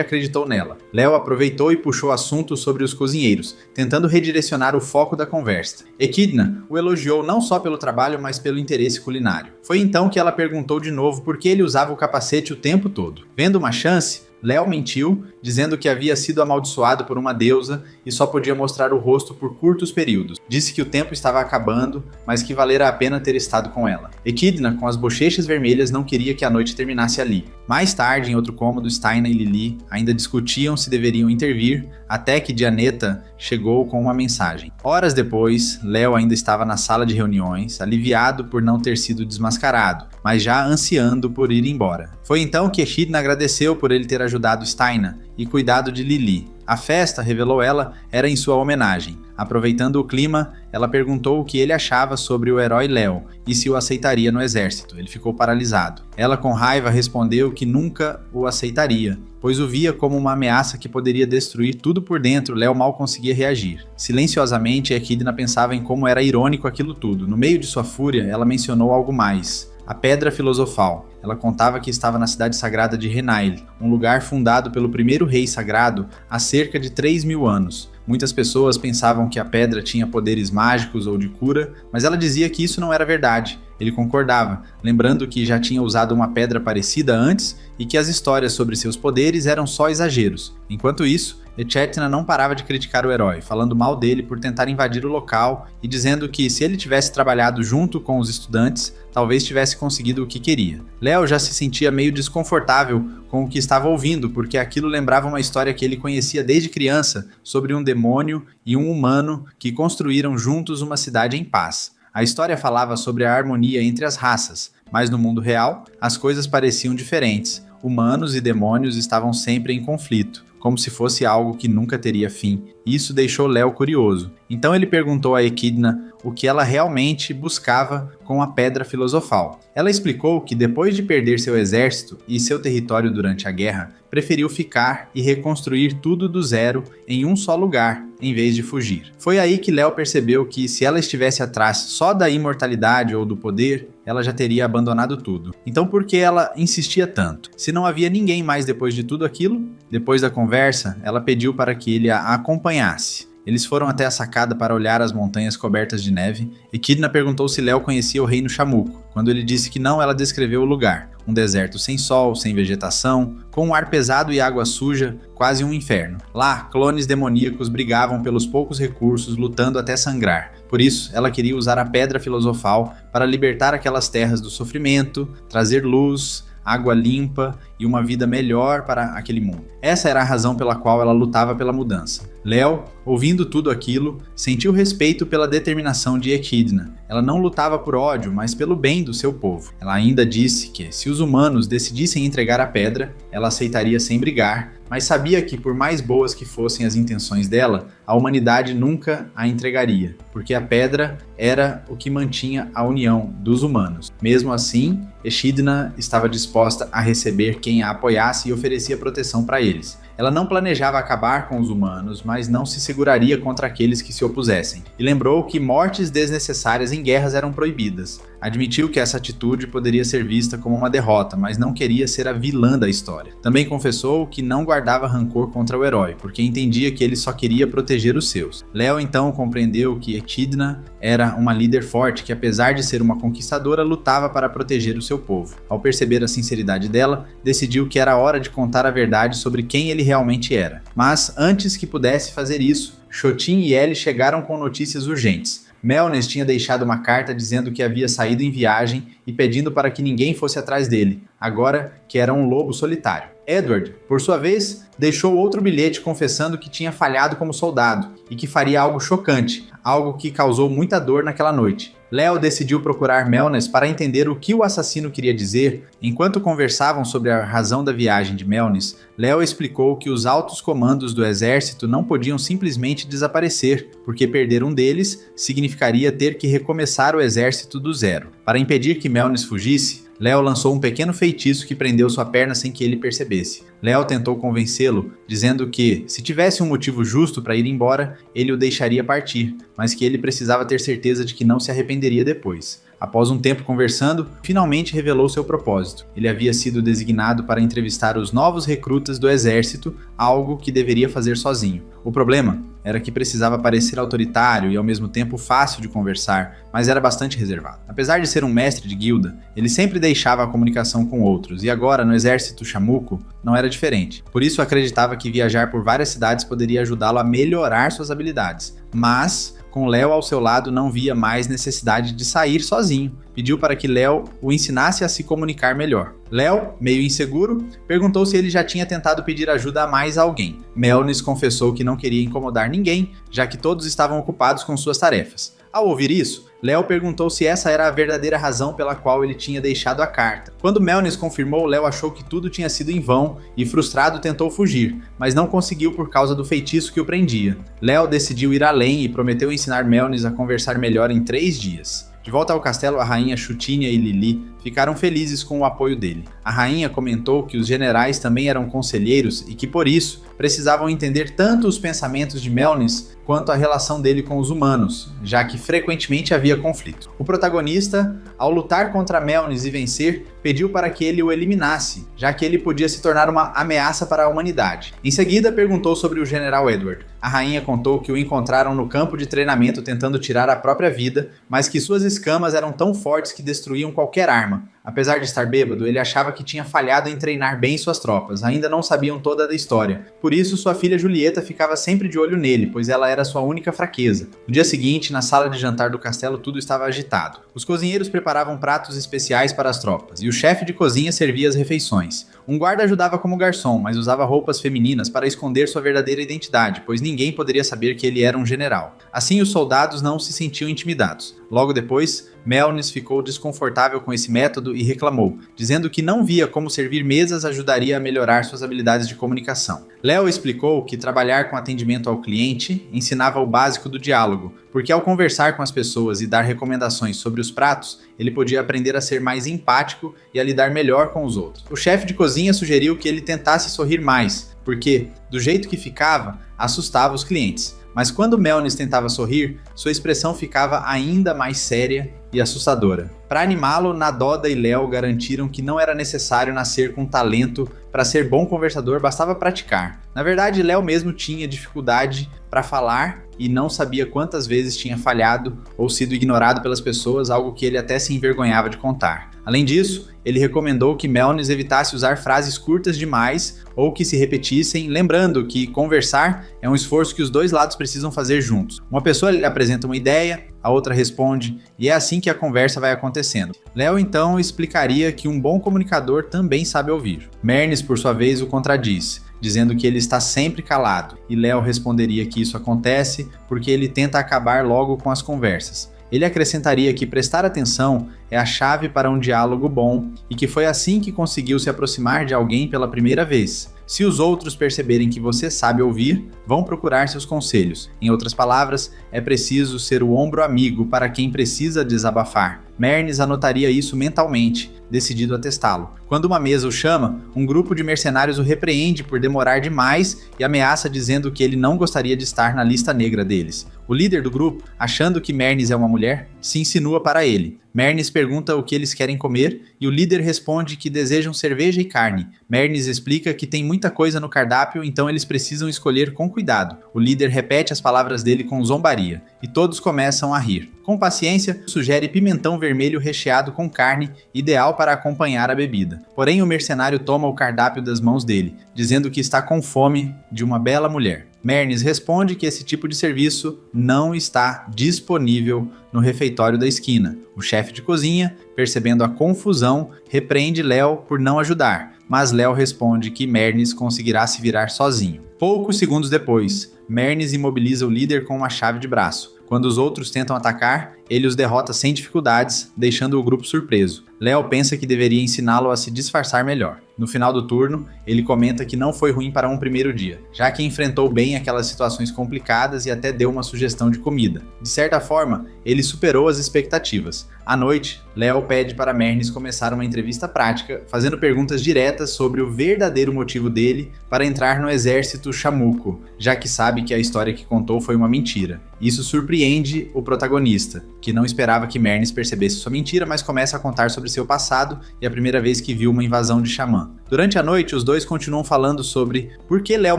acreditou nela. Léo aproveitou e puxou assuntos sobre os cozinheiros, tentando redirecionar o foco da conversa. Echidna o elogiou não só pelo trabalho, mas pelo interesse culinário. Foi então que ela perguntou de novo por que ele usava o capacete o tempo todo. Vendo uma chance, Léo mentiu, dizendo que havia sido amaldiçoado por uma deusa e só podia mostrar o rosto por curtos períodos. Disse que o tempo estava acabando, mas que valera a pena ter estado com ela. Echidna, com as bochechas vermelhas, não queria que a noite terminasse ali. Mais tarde, em outro cômodo, Steina e Lily ainda discutiam se deveriam intervir, até que Dianetta chegou com uma mensagem. Horas depois, Léo ainda estava na sala de reuniões, aliviado por não ter sido desmascarado, mas já ansiando por ir embora. Foi então que Echidna agradeceu por ele ter ajudado Steina e cuidado de Lily. A festa, revelou ela, era em sua homenagem. Aproveitando o clima, ela perguntou o que ele achava sobre o herói Léo e se o aceitaria no exército. Ele ficou paralisado. Ela, com raiva, respondeu que nunca o aceitaria, pois o via como uma ameaça que poderia destruir tudo por dentro. Léo mal conseguia reagir. Silenciosamente, Echidna pensava em como era irônico aquilo tudo. No meio de sua fúria, ela mencionou algo mais: a Pedra Filosofal. Ela contava que estava na cidade sagrada de Renail, um lugar fundado pelo primeiro rei sagrado há cerca de 3.000 anos. Muitas pessoas pensavam que a pedra tinha poderes mágicos ou de cura, mas ela dizia que isso não era verdade. Ele concordava, lembrando que já tinha usado uma pedra parecida antes e que as histórias sobre seus poderes eram só exageros. Enquanto isso, Echidna não parava de criticar o herói, falando mal dele por tentar invadir o local e dizendo que, se ele tivesse trabalhado junto com os estudantes, talvez tivesse conseguido o que queria. Léo já se sentia meio desconfortável com o que estava ouvindo, porque aquilo lembrava uma história que ele conhecia desde criança sobre um demônio e um humano que construíram juntos uma cidade em paz. A história falava sobre a harmonia entre as raças, mas no mundo real, as coisas pareciam diferentes. Humanos e demônios estavam sempre em conflito, como se fosse algo que nunca teria fim. Isso deixou Léo curioso. Então ele perguntou a Echidna o que ela realmente buscava com a Pedra Filosofal. Ela explicou que, depois de perder seu exército e seu território durante a guerra, preferiu ficar e reconstruir tudo do zero em um só lugar, em vez de fugir. Foi aí que Léo percebeu que, se ela estivesse atrás só da imortalidade ou do poder, ela já teria abandonado tudo. Então por que ela insistia tanto? Se não havia ninguém mais depois de tudo aquilo? Depois da conversa, ela pediu para que ele a acompanhasse. Eles foram até a sacada para olhar as montanhas cobertas de neve. Echidna perguntou se Léo conhecia o reino Chamuco. Quando ele disse que não, ela descreveu o lugar. Um deserto sem sol, sem vegetação, com um ar pesado e água suja, quase um inferno. Lá, clones demoníacos brigavam pelos poucos recursos, lutando até sangrar. Por isso, ela queria usar a Pedra Filosofal para libertar aquelas terras do sofrimento, trazer luz, água limpa e uma vida melhor para aquele mundo. Essa era a razão pela qual ela lutava pela mudança. Léo, ouvindo tudo aquilo, sentiu respeito pela determinação de Echidna. Ela não lutava por ódio, mas pelo bem do seu povo. Ela ainda disse que, se os humanos decidissem entregar a pedra, ela aceitaria sem brigar, mas sabia que, por mais boas que fossem as intenções dela, a humanidade nunca a entregaria, porque a pedra era o que mantinha a união dos humanos. Mesmo assim, Echidna estava disposta a receber quem a apoiasse e oferecia proteção para eles. Ela não planejava acabar com os humanos, mas não se seguraria contra aqueles que se opusessem. E lembrou que mortes desnecessárias em guerras eram proibidas. Admitiu que essa atitude poderia ser vista como uma derrota, mas não queria ser a vilã da história. Também confessou que não guardava rancor contra o herói, porque entendia que ele só queria proteger os seus. Léo então compreendeu que Echidna era uma líder forte que, apesar de ser uma conquistadora, lutava para proteger o seu povo. Ao perceber a sinceridade dela, decidiu que era hora de contar a verdade sobre quem ele realmente era. Mas antes que pudesse fazer isso, Shotin e Ellie chegaram com notícias urgentes. Melnes tinha deixado uma carta dizendo que havia saído em viagem e pedindo para que ninguém fosse atrás dele, agora que era um lobo solitário. Edward, por sua vez, deixou outro bilhete confessando que tinha falhado como soldado e que faria algo chocante, algo que causou muita dor naquela noite. Léo decidiu procurar Melnes para entender o que o assassino queria dizer. Enquanto conversavam sobre a razão da viagem de Melnes, Léo explicou que os altos comandos do exército não podiam simplesmente desaparecer, porque perder um deles significaria ter que recomeçar o exército do zero. Para impedir que Melnes fugisse, Léo lançou um pequeno feitiço que prendeu sua perna sem que ele percebesse. Léo tentou convencê-lo, dizendo que, se tivesse um motivo justo para ir embora, ele o deixaria partir, mas que ele precisava ter certeza de que não se arrependeria depois. Após um tempo conversando, finalmente revelou seu propósito. Ele havia sido designado para entrevistar os novos recrutas do exército, algo que deveria fazer sozinho. O problema era que precisava parecer autoritário e ao mesmo tempo fácil de conversar, mas era bastante reservado. Apesar de ser um mestre de guilda, ele sempre deixava a comunicação com outros, e agora no exército chamuco não era diferente. Por isso acreditava que viajar por várias cidades poderia ajudá-lo a melhorar suas habilidades. Mas, com Léo ao seu lado, não via mais necessidade de sair sozinho. Pediu para que Léo o ensinasse a se comunicar melhor. Léo, meio inseguro, perguntou se ele já tinha tentado pedir ajuda a mais alguém. Melnes confessou que não queria incomodar ninguém, já que todos estavam ocupados com suas tarefas. Ao ouvir isso, Léo perguntou se essa era a verdadeira razão pela qual ele tinha deixado a carta. Quando Melnes confirmou, Léo achou que tudo tinha sido em vão e, frustrado, tentou fugir, mas não conseguiu por causa do feitiço que o prendia. Léo decidiu ir além e prometeu ensinar Melnes a conversar melhor em 3 dias. De volta ao castelo, a rainha Chutínia e Lili ficaram felizes com o apoio dele. A rainha comentou que os generais também eram conselheiros e que, por isso, precisavam entender tanto os pensamentos de Melnes quanto a relação dele com os humanos, já que frequentemente havia conflito. O protagonista, ao lutar contra Melnes e vencer, pediu para que ele o eliminasse, já que ele podia se tornar uma ameaça para a humanidade. Em seguida, perguntou sobre o general Edward. A rainha contou que o encontraram no campo de treinamento tentando tirar a própria vida, mas que suas escamas eram tão fortes que destruíam qualquer arma. Apesar de estar bêbado, ele achava que tinha falhado em treinar bem suas tropas, ainda não sabiam toda a história. Por isso, sua filha Julieta ficava sempre de olho nele, pois ela era sua única fraqueza. No dia seguinte, na sala de jantar do castelo, tudo estava agitado. Os cozinheiros preparavam pratos especiais para as tropas, e o chefe de cozinha servia as refeições. Um guarda ajudava como garçom, mas usava roupas femininas para esconder sua verdadeira identidade, pois ninguém poderia saber que ele era um general. Assim, os soldados não se sentiam intimidados. Logo depois, Melnes ficou desconfortável com esse método e reclamou, dizendo que não via como servir mesas ajudaria a melhorar suas habilidades de comunicação. Léo explicou que trabalhar com atendimento ao cliente ensinava o básico do diálogo, porque ao conversar com as pessoas e dar recomendações sobre os pratos, ele podia aprender a ser mais empático e a lidar melhor com os outros. O chefe de cozinha sugeriu que ele tentasse sorrir mais, porque, do jeito que ficava, assustava os clientes. Mas quando Melnes tentava sorrir, sua expressão ficava ainda mais séria e assustadora. Para animá-lo, Nadoda e Léo garantiram que não era necessário nascer com talento para ser bom conversador, bastava praticar. Na verdade, Léo mesmo tinha dificuldade para falar e não sabia quantas vezes tinha falhado ou sido ignorado pelas pessoas, algo que ele até se envergonhava de contar. Além disso, ele recomendou que Melnes evitasse usar frases curtas demais ou que se repetissem, lembrando que conversar é um esforço que os dois lados precisam fazer juntos. Uma pessoa lhe apresenta uma ideia, a outra responde, e é assim que a conversa vai acontecendo. Léo então explicaria que um bom comunicador também sabe ouvir. Melnes, por sua vez, o contradiz, dizendo que ele está sempre calado, e Léo responderia que isso acontece porque ele tenta acabar logo com as conversas. Ele acrescentaria que prestar atenção é a chave para um diálogo bom e que foi assim que conseguiu se aproximar de alguém pela primeira vez. Se os outros perceberem que você sabe ouvir, vão procurar seus conselhos. Em outras palavras, é preciso ser o ombro amigo para quem precisa desabafar. Mernes anotaria isso mentalmente, decidido a testá-lo. Quando uma mesa o chama, um grupo de mercenários o repreende por demorar demais e ameaça dizendo que ele não gostaria de estar na lista negra deles. O líder do grupo, achando que Mernes é uma mulher, se insinua para ele. Mernes pergunta o que eles querem comer e o líder responde que desejam cerveja e carne. Mernes explica que tem muita coisa no cardápio, então eles precisam escolher com cuidado. O líder repete as palavras dele com zombaria e todos começam a rir. Com paciência, sugere pimentão vermelho recheado com carne, ideal para acompanhar a bebida. Porém, o mercenário toma o cardápio das mãos dele, dizendo que está com fome de uma bela mulher. Mernes responde que esse tipo de serviço não está disponível no refeitório da esquina. O chefe de cozinha, percebendo a confusão, repreende Léo por não ajudar, mas Léo responde que Mernes conseguirá se virar sozinho. Poucos segundos depois, Mernes imobiliza o líder com uma chave de braço. Quando os outros tentam atacar, ele os derrota sem dificuldades, deixando o grupo surpreso. Léo pensa que deveria ensiná-lo a se disfarçar melhor. No final do turno, ele comenta que não foi ruim para um primeiro dia, já que enfrentou bem aquelas situações complicadas e até deu uma sugestão de comida. De certa forma, ele superou as expectativas. À noite, Léo pede para Mernes começar uma entrevista prática, fazendo perguntas diretas sobre o verdadeiro motivo dele para entrar no exército chamuco, já que sabe que a história que contou foi uma mentira. Isso surpreende o protagonista, que não esperava que Mernes percebesse sua mentira, mas começa a contar sobre seu passado e a primeira vez que viu uma invasão de xamã. Durante a noite, os dois continuam falando sobre por que Léo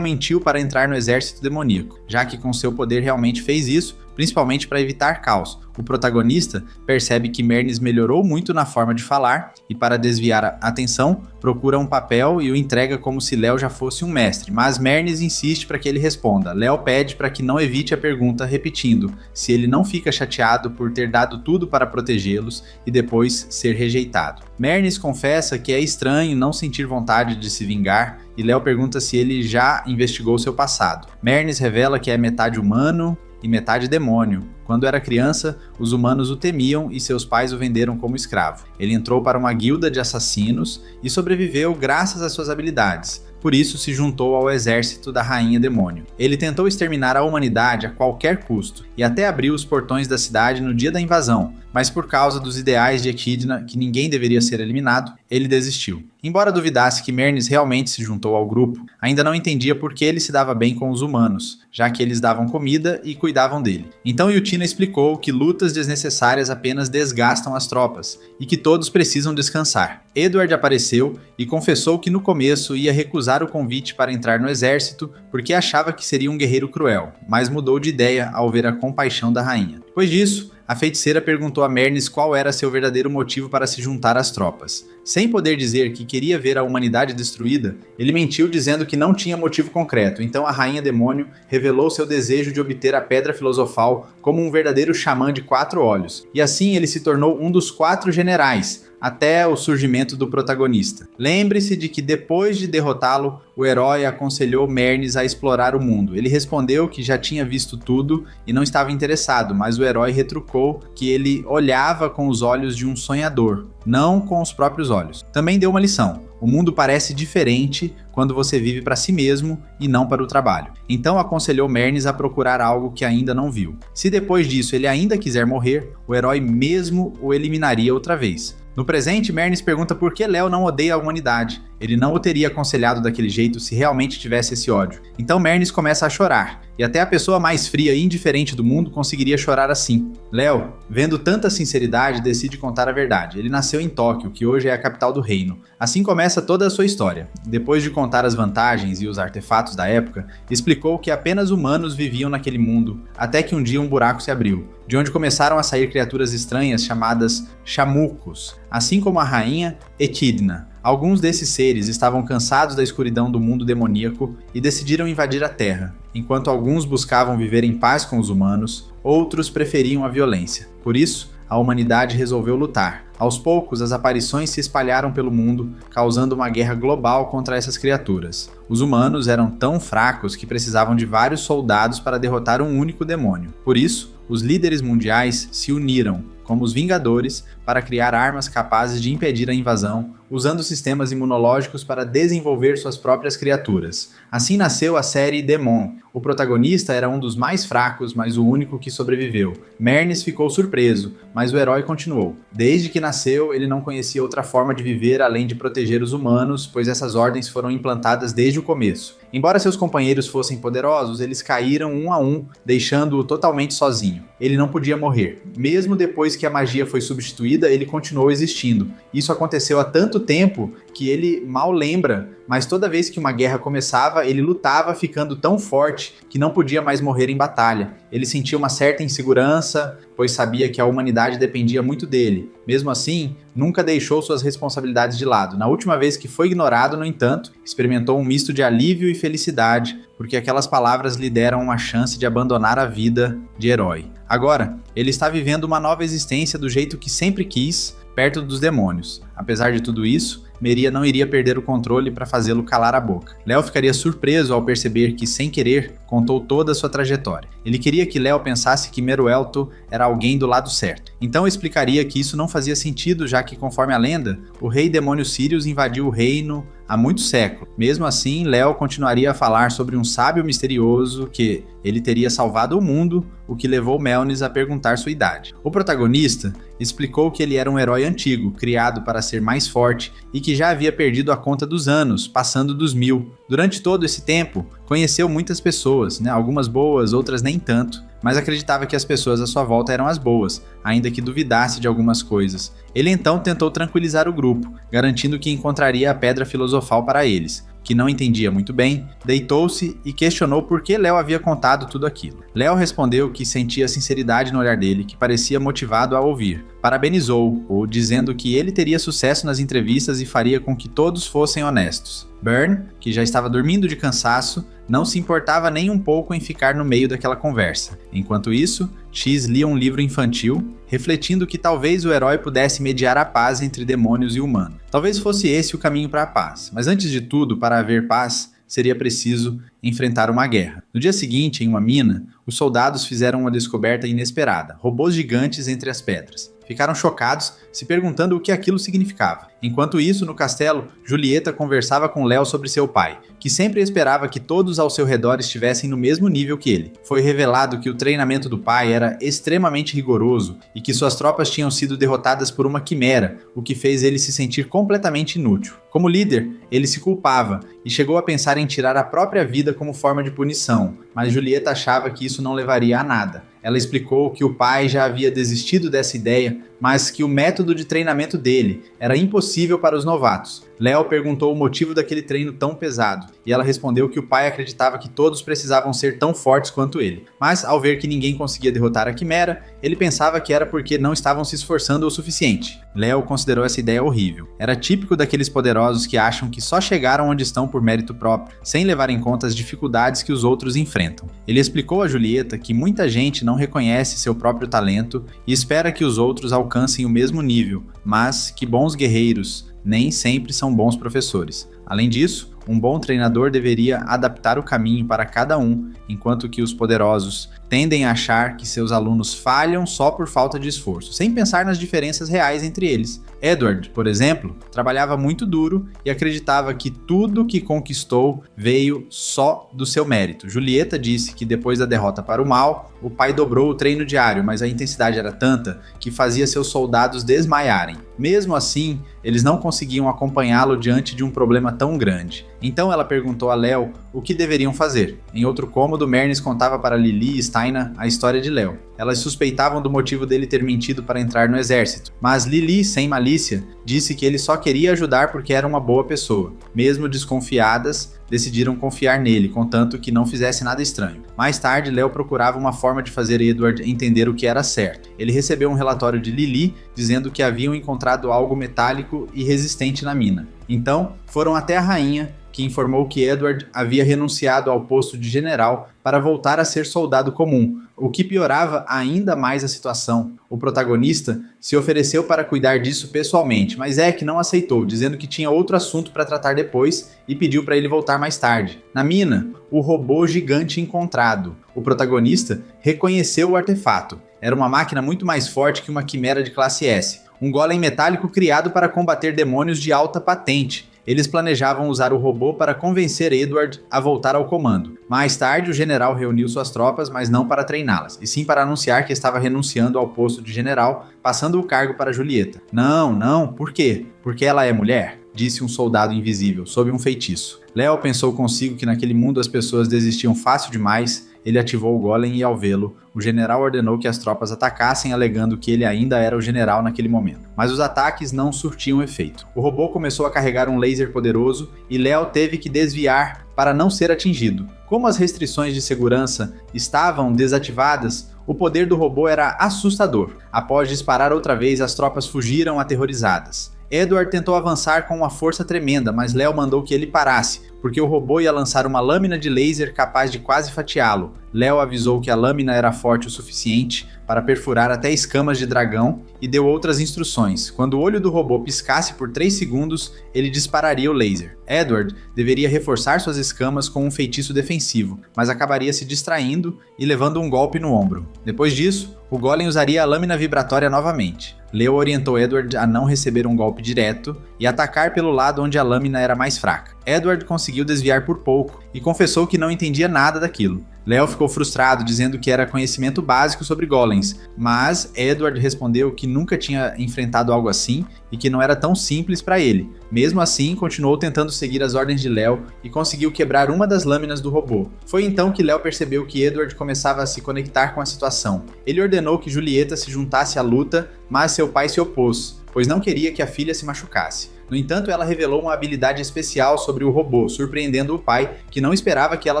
mentiu para entrar no exército demoníaco, já que com seu poder realmente fez isso, principalmente para evitar caos. O protagonista percebe que Mernes melhorou muito na forma de falar e, para desviar a atenção, procura um papel e o entrega como se Léo já fosse um mestre, mas Mernes insiste para que ele responda. Léo pede para que não evite a pergunta, repetindo se ele não fica chateado por ter dado tudo para protegê-los e depois ser rejeitado. Mernes confessa que é estranho não sentir vontade de se vingar e Léo pergunta se ele já investigou seu passado. Mernes revela que é metade humano e metade demônio. Quando era criança, os humanos o temiam e seus pais o venderam como escravo. Ele entrou para uma guilda de assassinos e sobreviveu graças às suas habilidades. Por isso se juntou ao exército da Rainha Demônio. Ele tentou exterminar a humanidade a qualquer custo e até abriu os portões da cidade no dia da invasão, mas por causa dos ideais de Echidna, que ninguém deveria ser eliminado, ele desistiu. Embora duvidasse que Mernes realmente se juntou ao grupo, ainda não entendia por que ele se dava bem com os humanos, já que eles davam comida e cuidavam dele. Então Yutina explicou que lutas desnecessárias apenas desgastam as tropas e que todos precisam descansar. Edward apareceu e confessou que no começo ia recusar o convite para entrar no exército porque achava que seria um guerreiro cruel, mas mudou de ideia ao ver a compaixão da rainha. Depois disso, a feiticeira perguntou a Mernes qual era seu verdadeiro motivo para se juntar às tropas. Sem poder dizer que queria ver a humanidade destruída, ele mentiu dizendo que não tinha motivo concreto, então a Rainha Demônio revelou seu desejo de obter a Pedra Filosofal como um verdadeiro xamã de 4 olhos, e assim ele se tornou um dos 4 generais, até o surgimento do protagonista. Lembre-se de que depois de derrotá-lo, o herói aconselhou Mernes a explorar o mundo. Ele respondeu que já tinha visto tudo e não estava interessado, mas o herói retrucou que ele olhava com os olhos de um sonhador, não com os próprios olhos. Também deu uma lição. O mundo parece diferente quando você vive para si mesmo e não para o trabalho. Então aconselhou Mernes a procurar algo que ainda não viu. Se depois disso ele ainda quiser morrer, o herói mesmo o eliminaria outra vez. No presente, Mernes pergunta por que Léo não odeia a humanidade. Ele não o teria aconselhado daquele jeito se realmente tivesse esse ódio. Então Mernes começa a chorar, e até a pessoa mais fria e indiferente do mundo conseguiria chorar assim. Léo, vendo tanta sinceridade, decide contar a verdade. Ele nasceu em Tóquio, que hoje é a capital do reino. Assim começa toda a sua história. Depois de contar as vantagens e os artefatos da época, explicou que apenas humanos viviam naquele mundo, até que um dia um buraco se abriu, de onde começaram a sair criaturas estranhas chamadas chamucos, assim como a rainha Echidna. Alguns desses seres estavam cansados da escuridão do mundo demoníaco e decidiram invadir a Terra. Enquanto alguns buscavam viver em paz com os humanos, outros preferiam a violência. Por isso, a humanidade resolveu lutar. Aos poucos, as aparições se espalharam pelo mundo, causando uma guerra global contra essas criaturas. Os humanos eram tão fracos que precisavam de vários soldados para derrotar um único demônio. Por isso, os líderes mundiais se uniram, como os Vingadores, para criar armas capazes de impedir a invasão, usando sistemas imunológicos para desenvolver suas próprias criaturas. Assim nasceu a série Demon. O protagonista era um dos mais fracos, mas o único que sobreviveu. Mernes ficou surpreso, mas o herói continuou. Desde que nasceu, ele não conhecia outra forma de viver além de proteger os humanos, pois essas ordens foram implantadas desde o começo. Embora seus companheiros fossem poderosos, eles caíram um a um, deixando-o totalmente sozinho. Ele não podia morrer. Mesmo depois que a magia foi substituída, ele continuou existindo. Isso aconteceu há tanto tempo que ele mal lembra, mas toda vez que uma guerra começava, ele lutava ficando tão forte que não podia mais morrer em batalha. Ele sentia uma certa insegurança, pois sabia que a humanidade dependia muito dele. Mesmo assim, nunca deixou suas responsabilidades de lado. Na última vez que foi ignorado, no entanto, experimentou um misto de alívio e felicidade, porque aquelas palavras lhe deram uma chance de abandonar a vida de herói. Agora, ele está vivendo uma nova existência do jeito que sempre quis, perto dos demônios. Apesar de tudo isso, Meria não iria perder o controle para fazê-lo calar a boca. Léo ficaria surpreso ao perceber que, sem querer, contou toda a sua trajetória. Ele queria que Léo pensasse que Meruelto era alguém do lado certo. Então explicaria que isso não fazia sentido, já que, conforme a lenda, o rei demônio Sirius invadiu o reino há muitos séculos. Mesmo assim, Léo continuaria a falar sobre um sábio misterioso que ele teria salvado o mundo, o que levou Melnis a perguntar sua idade. O protagonista explicou que ele era um herói antigo, criado para ser mais forte e que já havia perdido a conta dos anos, passando dos 1000. Durante todo esse tempo, conheceu muitas pessoas, algumas boas, outras nem tanto, mas acreditava que as pessoas à sua volta eram as boas, ainda que duvidasse de algumas coisas. Ele então tentou tranquilizar o grupo, garantindo que encontraria a pedra filosofal para eles, que não entendia muito bem, deitou-se e questionou por que Léo havia contado tudo aquilo. Léo respondeu que sentia sinceridade no olhar dele, que parecia motivado a ouvir. Parabenizou-o, dizendo que ele teria sucesso nas entrevistas e faria com que todos fossem honestos. Burn, que já estava dormindo de cansaço, não se importava nem um pouco em ficar no meio daquela conversa. Enquanto isso, X lia um livro infantil, refletindo que talvez o herói pudesse mediar a paz entre demônios e humanos. Talvez fosse esse o caminho para a paz, mas antes de tudo, para haver paz, seria preciso enfrentar uma guerra. No dia seguinte, em uma mina, os soldados fizeram uma descoberta inesperada: robôs gigantes entre as pedras. Ficaram chocados, se perguntando o que aquilo significava. Enquanto isso, no castelo, Julieta conversava com Léo sobre seu pai, que sempre esperava que todos ao seu redor estivessem no mesmo nível que ele. Foi revelado que o treinamento do pai era extremamente rigoroso e que suas tropas tinham sido derrotadas por uma quimera, o que fez ele se sentir completamente inútil. Como líder, ele se culpava e chegou a pensar em tirar a própria vida como forma de punição, mas Julieta achava que isso não levaria a nada. Ela explicou que o pai já havia desistido dessa ideia, mas que o método de treinamento dele era impossível para os novatos. Léo perguntou o motivo daquele treino tão pesado, e ela respondeu que o pai acreditava que todos precisavam ser tão fortes quanto ele. Mas, ao ver que ninguém conseguia derrotar a quimera, ele pensava que era porque não estavam se esforçando o suficiente. Léo considerou essa ideia horrível. Era típico daqueles poderosos que acham que só chegaram onde estão por mérito próprio, sem levar em conta as dificuldades que os outros enfrentam. Ele explicou a Julieta que muita gente não reconhece seu próprio talento e espera que os outros alcancem o mesmo nível, mas que bons guerreiros nem sempre são bons professores. Além disso, um bom treinador deveria adaptar o caminho para cada um, enquanto que os poderosos tendem a achar que seus alunos falham só por falta de esforço, sem pensar nas diferenças reais entre eles. Edward, por exemplo, trabalhava muito duro e acreditava que tudo que conquistou veio só do seu mérito. Julieta disse que depois da derrota para o mal, o pai dobrou o treino diário, mas a intensidade era tanta que fazia seus soldados desmaiarem. Mesmo assim, eles não conseguiam acompanhá-lo diante de um problema tão grande. Então ela perguntou a Léo o que deveriam fazer. Em outro cômodo, Mernes contava para Lily e Steina a história de Léo. Elas suspeitavam do motivo dele ter mentido para entrar no exército, mas Lily, sem malícia, disse que ele só queria ajudar porque era uma boa pessoa. Mesmo desconfiadas, decidiram confiar nele, contanto que não fizesse nada estranho. Mais tarde, Léo procurava uma forma de fazer Edward entender o que era certo. Ele recebeu um relatório de Lily dizendo que haviam encontrado algo metálico e resistente na mina. Então, foram até a rainha, que informou que Edward havia renunciado ao posto de general para voltar a ser soldado comum, o que piorava ainda mais a situação. O protagonista se ofereceu para cuidar disso pessoalmente, mas Eck não aceitou, dizendo que tinha outro assunto para tratar depois e pediu para ele voltar mais tarde. Na mina, o robô gigante encontrado. O protagonista reconheceu o artefato. Era uma máquina muito mais forte que uma quimera de classe S. um golem metálico criado para combater demônios de alta patente. Eles planejavam usar o robô para convencer Edward a voltar ao comando. Mais tarde, o general reuniu suas tropas, mas não para treiná-las, e sim para anunciar que estava renunciando ao posto de general, passando o cargo para Julieta. Não, por quê? Porque ela é mulher? Disse um soldado invisível, sob um feitiço. Léo pensou consigo que naquele mundo as pessoas desistiam fácil demais. Ele ativou o golem e, ao vê-lo, o general ordenou que as tropas atacassem, alegando que ele ainda era o general naquele momento. Mas os ataques não surtiam efeito. O robô começou a carregar um laser poderoso e Léo teve que desviar para não ser atingido. Como as restrições de segurança estavam desativadas, o poder do robô era assustador. Após disparar outra vez, as tropas fugiram aterrorizadas. Edward tentou avançar com uma força tremenda, mas Léo mandou que ele parasse, porque o robô ia lançar uma lâmina de laser capaz de quase fatiá-lo. Léo avisou que a lâmina era forte o suficiente para perfurar até escamas de dragão e deu outras instruções. Quando o olho do robô piscasse por 3 segundos, ele dispararia o laser. Edward deveria reforçar suas escamas com um feitiço defensivo, mas acabaria se distraindo e levando um golpe no ombro. Depois disso, o golem usaria a lâmina vibratória novamente. Léo orientou Edward a não receber um golpe direto e atacar pelo lado onde a lâmina era mais fraca. Edward conseguiu desviar por pouco e confessou que não entendia nada daquilo. Léo ficou frustrado, dizendo que era conhecimento básico sobre golems, mas Edward respondeu que nunca tinha enfrentado algo assim e que não era tão simples para ele. Mesmo assim, continuou tentando seguir as ordens de Léo e conseguiu quebrar uma das lâminas do robô. Foi então que Léo percebeu que Edward começava a se conectar com a situação. Ele ordenou que Julieta se juntasse à luta, mas seu pai se opôs, pois não queria que a filha se machucasse. No entanto, ela revelou uma habilidade especial sobre o robô, surpreendendo o pai, que não esperava que ela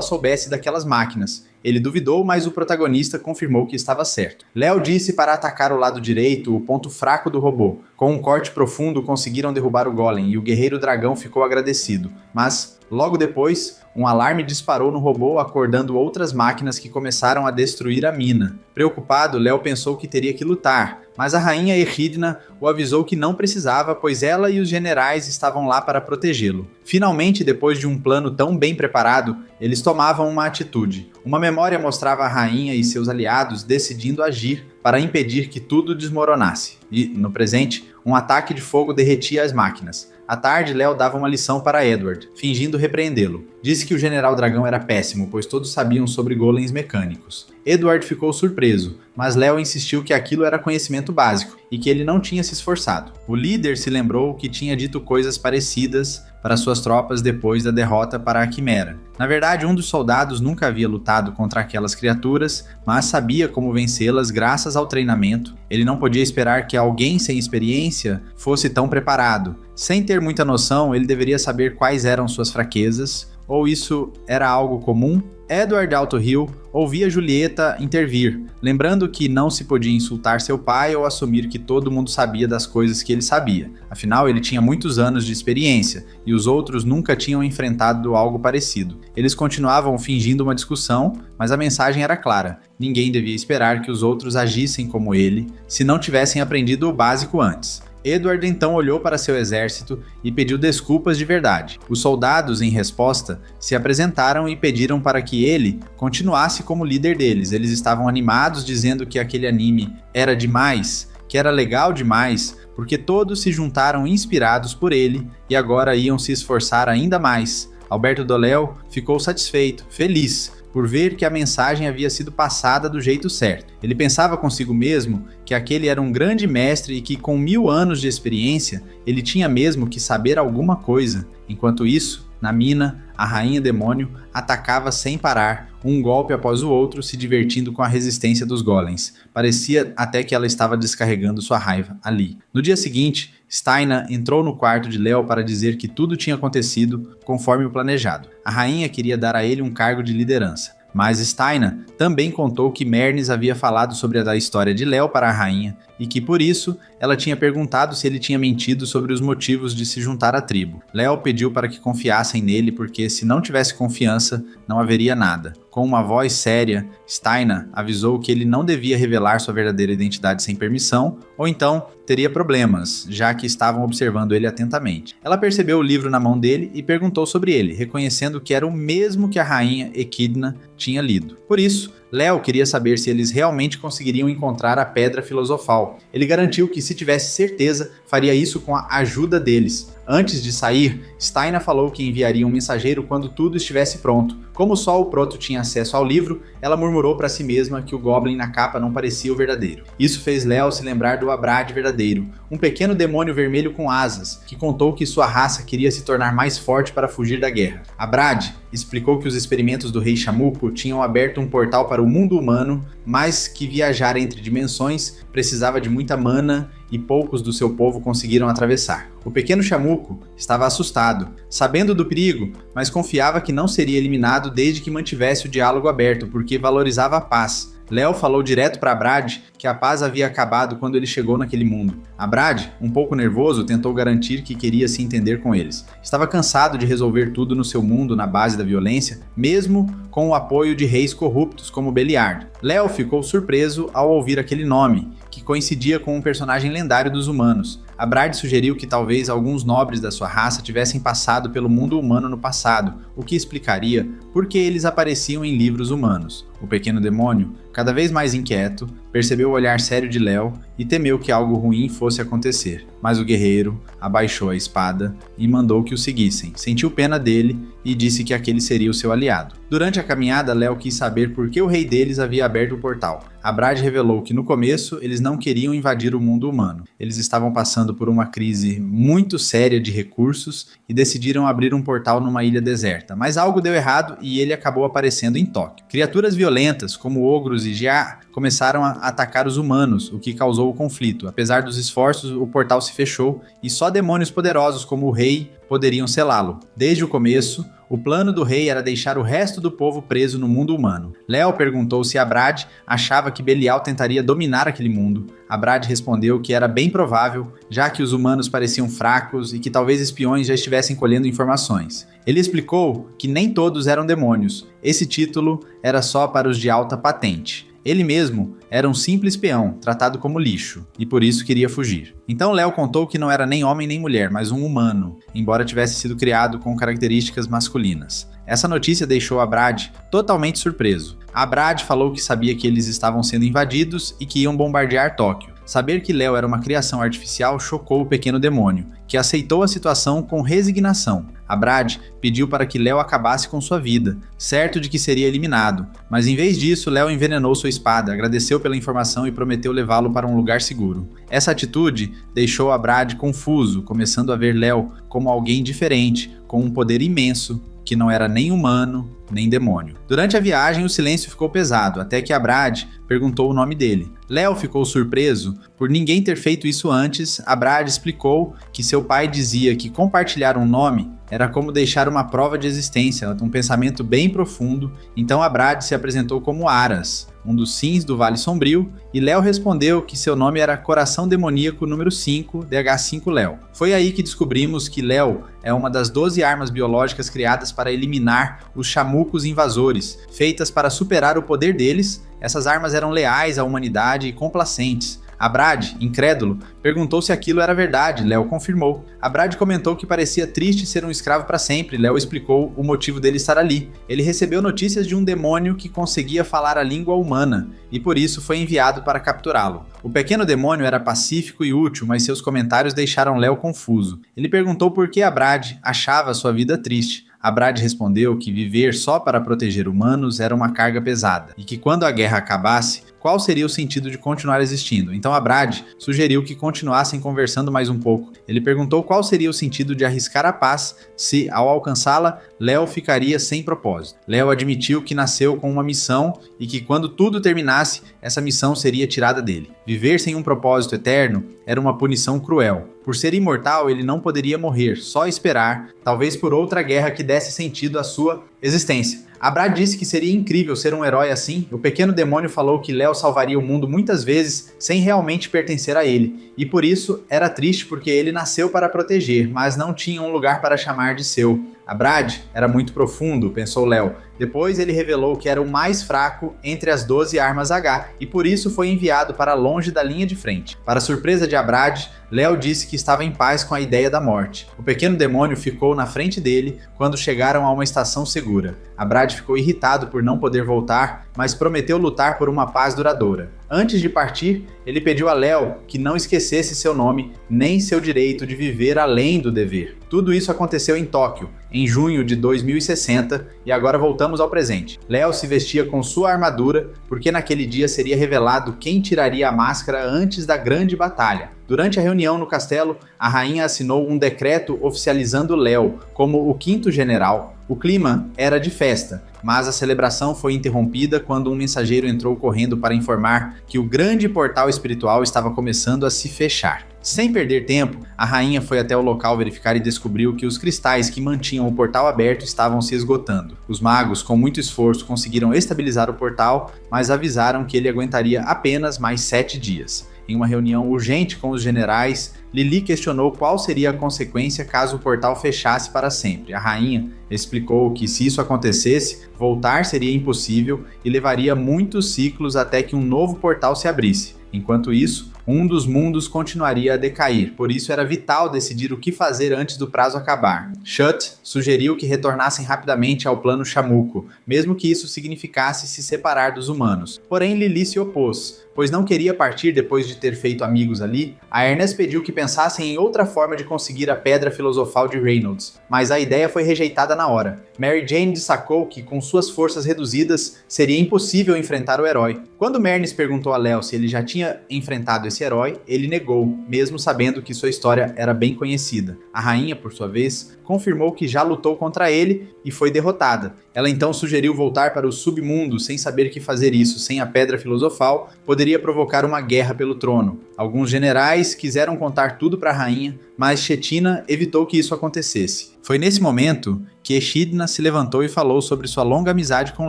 soubesse daquelas máquinas. Ele duvidou, mas o protagonista confirmou que estava certo. Léo disse para atacar o lado direito, o ponto fraco do robô. Com um corte profundo, conseguiram derrubar o golem e o guerreiro dragão ficou agradecido. Mas, logo depois, um alarme disparou no robô, acordando outras máquinas que começaram a destruir a mina. Preocupado, Léo pensou que teria que lutar, mas a rainha Echidna o avisou que não precisava, pois ela e os generais estavam lá para protegê-lo. Finalmente, depois de um plano tão bem preparado, eles tomavam uma atitude. Uma memória mostrava a rainha e seus aliados decidindo agir para impedir que tudo desmoronasse. E, no presente, um ataque de fogo derretia as máquinas. À tarde, Léo dava uma lição para Edward, fingindo repreendê-lo. Disse que o General Dragão era péssimo, pois todos sabiam sobre golems mecânicos. Edward ficou surpreso, mas Léo insistiu que aquilo era conhecimento básico e que ele não tinha se esforçado. O líder se lembrou que tinha dito coisas parecidas para suas tropas depois da derrota para a Quimera. Na verdade, um dos soldados nunca havia lutado contra aquelas criaturas, mas sabia como vencê-las graças ao treinamento. Ele não podia esperar que alguém sem experiência fosse tão preparado. Sem ter muita noção, ele deveria saber quais eram suas fraquezas, ou isso era algo comum? Edward Alto-Hill ouvia Julieta intervir, lembrando que não se podia insultar seu pai ou assumir que todo mundo sabia das coisas que ele sabia. Afinal, ele tinha muitos anos de experiência, e os outros nunca tinham enfrentado algo parecido. Eles continuavam fingindo uma discussão, mas a mensagem era clara. Ninguém devia esperar que os outros agissem como ele, se não tivessem aprendido o básico antes. Edward então olhou para seu exército e pediu desculpas de verdade. Os soldados, em resposta, se apresentaram e pediram para que ele continuasse como líder deles. Eles estavam animados, dizendo que aquele anime era demais, que era legal demais, porque todos se juntaram inspirados por ele e agora iam se esforçar ainda mais. Alberto Doléu ficou satisfeito, feliz, por ver que a mensagem havia sido passada do jeito certo. Ele pensava consigo mesmo que aquele era um grande mestre e que com 1000 anos de experiência, ele tinha mesmo que saber alguma coisa. Enquanto isso, na mina, a rainha demônio atacava sem parar, um golpe após o outro, se divertindo com a resistência dos golems. Parecia até que ela estava descarregando sua raiva ali. No dia seguinte, Steina entrou no quarto de Léo para dizer que tudo tinha acontecido conforme o planejado. A rainha queria dar a ele um cargo de liderança. Mas Steina também contou que Mernes havia falado sobre a história de Léo para a rainha e que, por isso, ela tinha perguntado se ele tinha mentido sobre os motivos de se juntar à tribo. Léo pediu para que confiassem nele porque, se não tivesse confiança, não haveria nada. Com uma voz séria, Steina avisou que ele não devia revelar sua verdadeira identidade sem permissão, ou então teria problemas, já que estavam observando ele atentamente. Ela percebeu o livro na mão dele e perguntou sobre ele, reconhecendo que era o mesmo que a rainha Echidna tinha lido. Por isso, Léo queria saber se eles realmente conseguiriam encontrar a Pedra Filosofal. Ele garantiu que, se tivesse certeza, faria isso com a ajuda deles. Antes de sair, Steina falou que enviaria um mensageiro quando tudo estivesse pronto. Como só o Proto tinha acesso ao livro, ela murmurou para si mesma que o Goblin na capa não parecia o verdadeiro. Isso fez Léo se lembrar do Abrad verdadeiro, um pequeno demônio vermelho com asas, que contou que sua raça queria se tornar mais forte para fugir da guerra. Abrad explicou que os experimentos do rei Chamuco tinham aberto um portal para o mundo humano, mas que viajar entre dimensões precisava de muita mana e poucos do seu povo conseguiram atravessar. O pequeno Chamuco estava assustado, sabendo do perigo, mas confiava que não seria eliminado desde que mantivesse o diálogo aberto, porque valorizava a paz. Léo falou direto para Abrad que a paz havia acabado quando ele chegou naquele mundo. Abrad, um pouco nervoso, tentou garantir que queria se entender com eles. Estava cansado de resolver tudo no seu mundo na base da violência, mesmo com o apoio de reis corruptos como Beliard. Léo ficou surpreso ao ouvir aquele nome, que coincidia com um personagem lendário dos humanos. Abrad sugeriu que talvez alguns nobres da sua raça tivessem passado pelo mundo humano no passado, o que explicaria por que eles apareciam em livros humanos. O pequeno demônio, cada vez mais inquieto, percebeu o olhar sério de Léo e temeu que algo ruim fosse acontecer. Mas o guerreiro abaixou a espada e mandou que o seguissem. Sentiu pena dele e disse que aquele seria o seu aliado. Durante a caminhada, Léo quis saber por que o rei deles havia aberto o portal. Abrad revelou que no começo eles não queriam invadir o mundo humano. Eles estavam passando por uma crise muito séria de recursos e decidiram abrir um portal numa ilha deserta. Mas algo deu errado e ele acabou aparecendo em Tóquio. Criaturas violentas, como ogros e Jia, começaram a atacar os humanos, o que causou o conflito. Apesar dos esforços, o portal se fechou e só demônios poderosos como o rei poderiam selá-lo. Desde o começo, o plano do rei era deixar o resto do povo preso no mundo humano. Léo perguntou se Abrad achava que Belial tentaria dominar aquele mundo. Abrad respondeu que era bem provável, já que os humanos pareciam fracos e que talvez espiões já estivessem colhendo informações. Ele explicou que nem todos eram demônios. Esse título era só para os de alta patente. Ele mesmo era um simples peão, tratado como lixo, e por isso queria fugir. Então Léo contou que não era nem homem nem mulher, mas um humano, embora tivesse sido criado com características masculinas. Essa notícia deixou Abrad totalmente surpreso. Abrad falou que sabia que eles estavam sendo invadidos e que iam bombardear Tóquio. Saber que Léo era uma criação artificial chocou o pequeno demônio, que aceitou a situação com resignação. Abrad pediu para que Léo acabasse com sua vida, certo de que seria eliminado, mas em vez disso, Léo envenenou sua espada, agradeceu pela informação e prometeu levá-lo para um lugar seguro. Essa atitude deixou Abrad confuso, começando a ver Léo como alguém diferente, com um poder imenso, que não era nem humano, nem demônio. Durante a viagem, o silêncio ficou pesado, até que Abrad perguntou o nome dele. Léo ficou surpreso por ninguém ter feito isso antes. Abrad explicou que seu pai dizia que compartilhar um nome era como deixar uma prova de existência, um pensamento bem profundo. Então Abrad se apresentou como Aras, um dos Sims do Vale Sombrio, e Léo respondeu que seu nome era Coração Demoníaco número 5, DH5 Léo. Foi aí que descobrimos que Léo é uma das 12 armas biológicas criadas para eliminar os chamucos invasores, feitas para superar o poder deles. Essas armas eram leais à humanidade e complacentes. Abrad, incrédulo, perguntou se aquilo era verdade. Léo confirmou. Abrad comentou que parecia triste ser um escravo para sempre. Léo explicou o motivo dele estar ali. Ele recebeu notícias de um demônio que conseguia falar a língua humana e por isso foi enviado para capturá-lo. O pequeno demônio era pacífico e útil, mas seus comentários deixaram Léo confuso. Ele perguntou por que Abrad achava sua vida triste. Abrad respondeu que viver só para proteger humanos era uma carga pesada e que quando a guerra acabasse, qual seria o sentido de continuar existindo? Então Abrad sugeriu que continuassem conversando mais um pouco. Ele perguntou qual seria o sentido de arriscar a paz se, ao alcançá-la, Léo ficaria sem propósito. Léo admitiu que nasceu com uma missão e que quando tudo terminasse, essa missão seria tirada dele. Viver sem um propósito eterno era uma punição cruel. Por ser imortal, ele não poderia morrer, só esperar, talvez por outra guerra que desse sentido à sua existência. Abrad disse que seria incrível ser um herói assim. O pequeno demônio falou que Léo salvaria o mundo muitas vezes sem realmente pertencer a ele, e por isso era triste porque ele nasceu para proteger, mas não tinha um lugar para chamar de seu. Abrad era muito profundo, pensou Léo. Depois ele revelou que era o mais fraco entre as 12 armas H e por isso foi enviado para longe da linha de frente. Para surpresa de Abrad, Léo disse que estava em paz com a ideia da morte. O pequeno demônio ficou na frente dele quando chegaram a uma estação segura. Abrad ficou irritado por não poder voltar mas prometeu lutar por uma paz duradoura. Antes de partir, ele pediu a Léo que não esquecesse seu nome, nem seu direito de viver além do dever. Tudo isso aconteceu em Tóquio, em junho de 2060, e agora voltamos ao presente. Léo se vestia com sua armadura, porque naquele dia seria revelado quem tiraria a máscara antes da grande batalha. Durante a reunião no castelo, a rainha assinou um decreto oficializando Léo como o 5º general. O clima era de festa, mas a celebração foi interrompida quando um mensageiro entrou correndo para informar que o grande portal espiritual estava começando a se fechar. Sem perder tempo, a rainha foi até o local verificar e descobriu que os cristais que mantinham o portal aberto estavam se esgotando. Os magos, com muito esforço, conseguiram estabilizar o portal, mas avisaram que ele aguentaria apenas mais 7 dias. Em uma reunião urgente com os generais, Lili questionou qual seria a consequência caso o portal fechasse para sempre. A rainha explicou que se isso acontecesse, voltar seria impossível e levaria muitos ciclos até que um novo portal se abrisse. Enquanto isso, um dos mundos continuaria a decair, por isso era vital decidir o que fazer antes do prazo acabar. Shut sugeriu que retornassem rapidamente ao plano Chamuco, mesmo que isso significasse se separar dos humanos. Porém, Lili se opôs, pois não queria partir depois de ter feito amigos ali. A Ernest pediu que pensassem em outra forma de conseguir a Pedra Filosofal de Reynolds, mas a ideia foi rejeitada na hora. Mary Jane destacou que, com suas forças reduzidas, seria impossível enfrentar o herói. Quando Mernis perguntou a Léo se ele já tinha enfrentado esse herói, ele negou, mesmo sabendo que sua história era bem conhecida. A rainha, por sua vez, confirmou que já lutou contra ele e foi derrotada. Ela então sugeriu voltar para o submundo sem saber que fazer isso sem a Pedra Filosofal poderia provocar uma guerra pelo trono. Alguns generais quiseram contar tudo para a rainha, mas Shetina evitou que isso acontecesse. Foi nesse momento que Echidna se levantou e falou sobre sua longa amizade com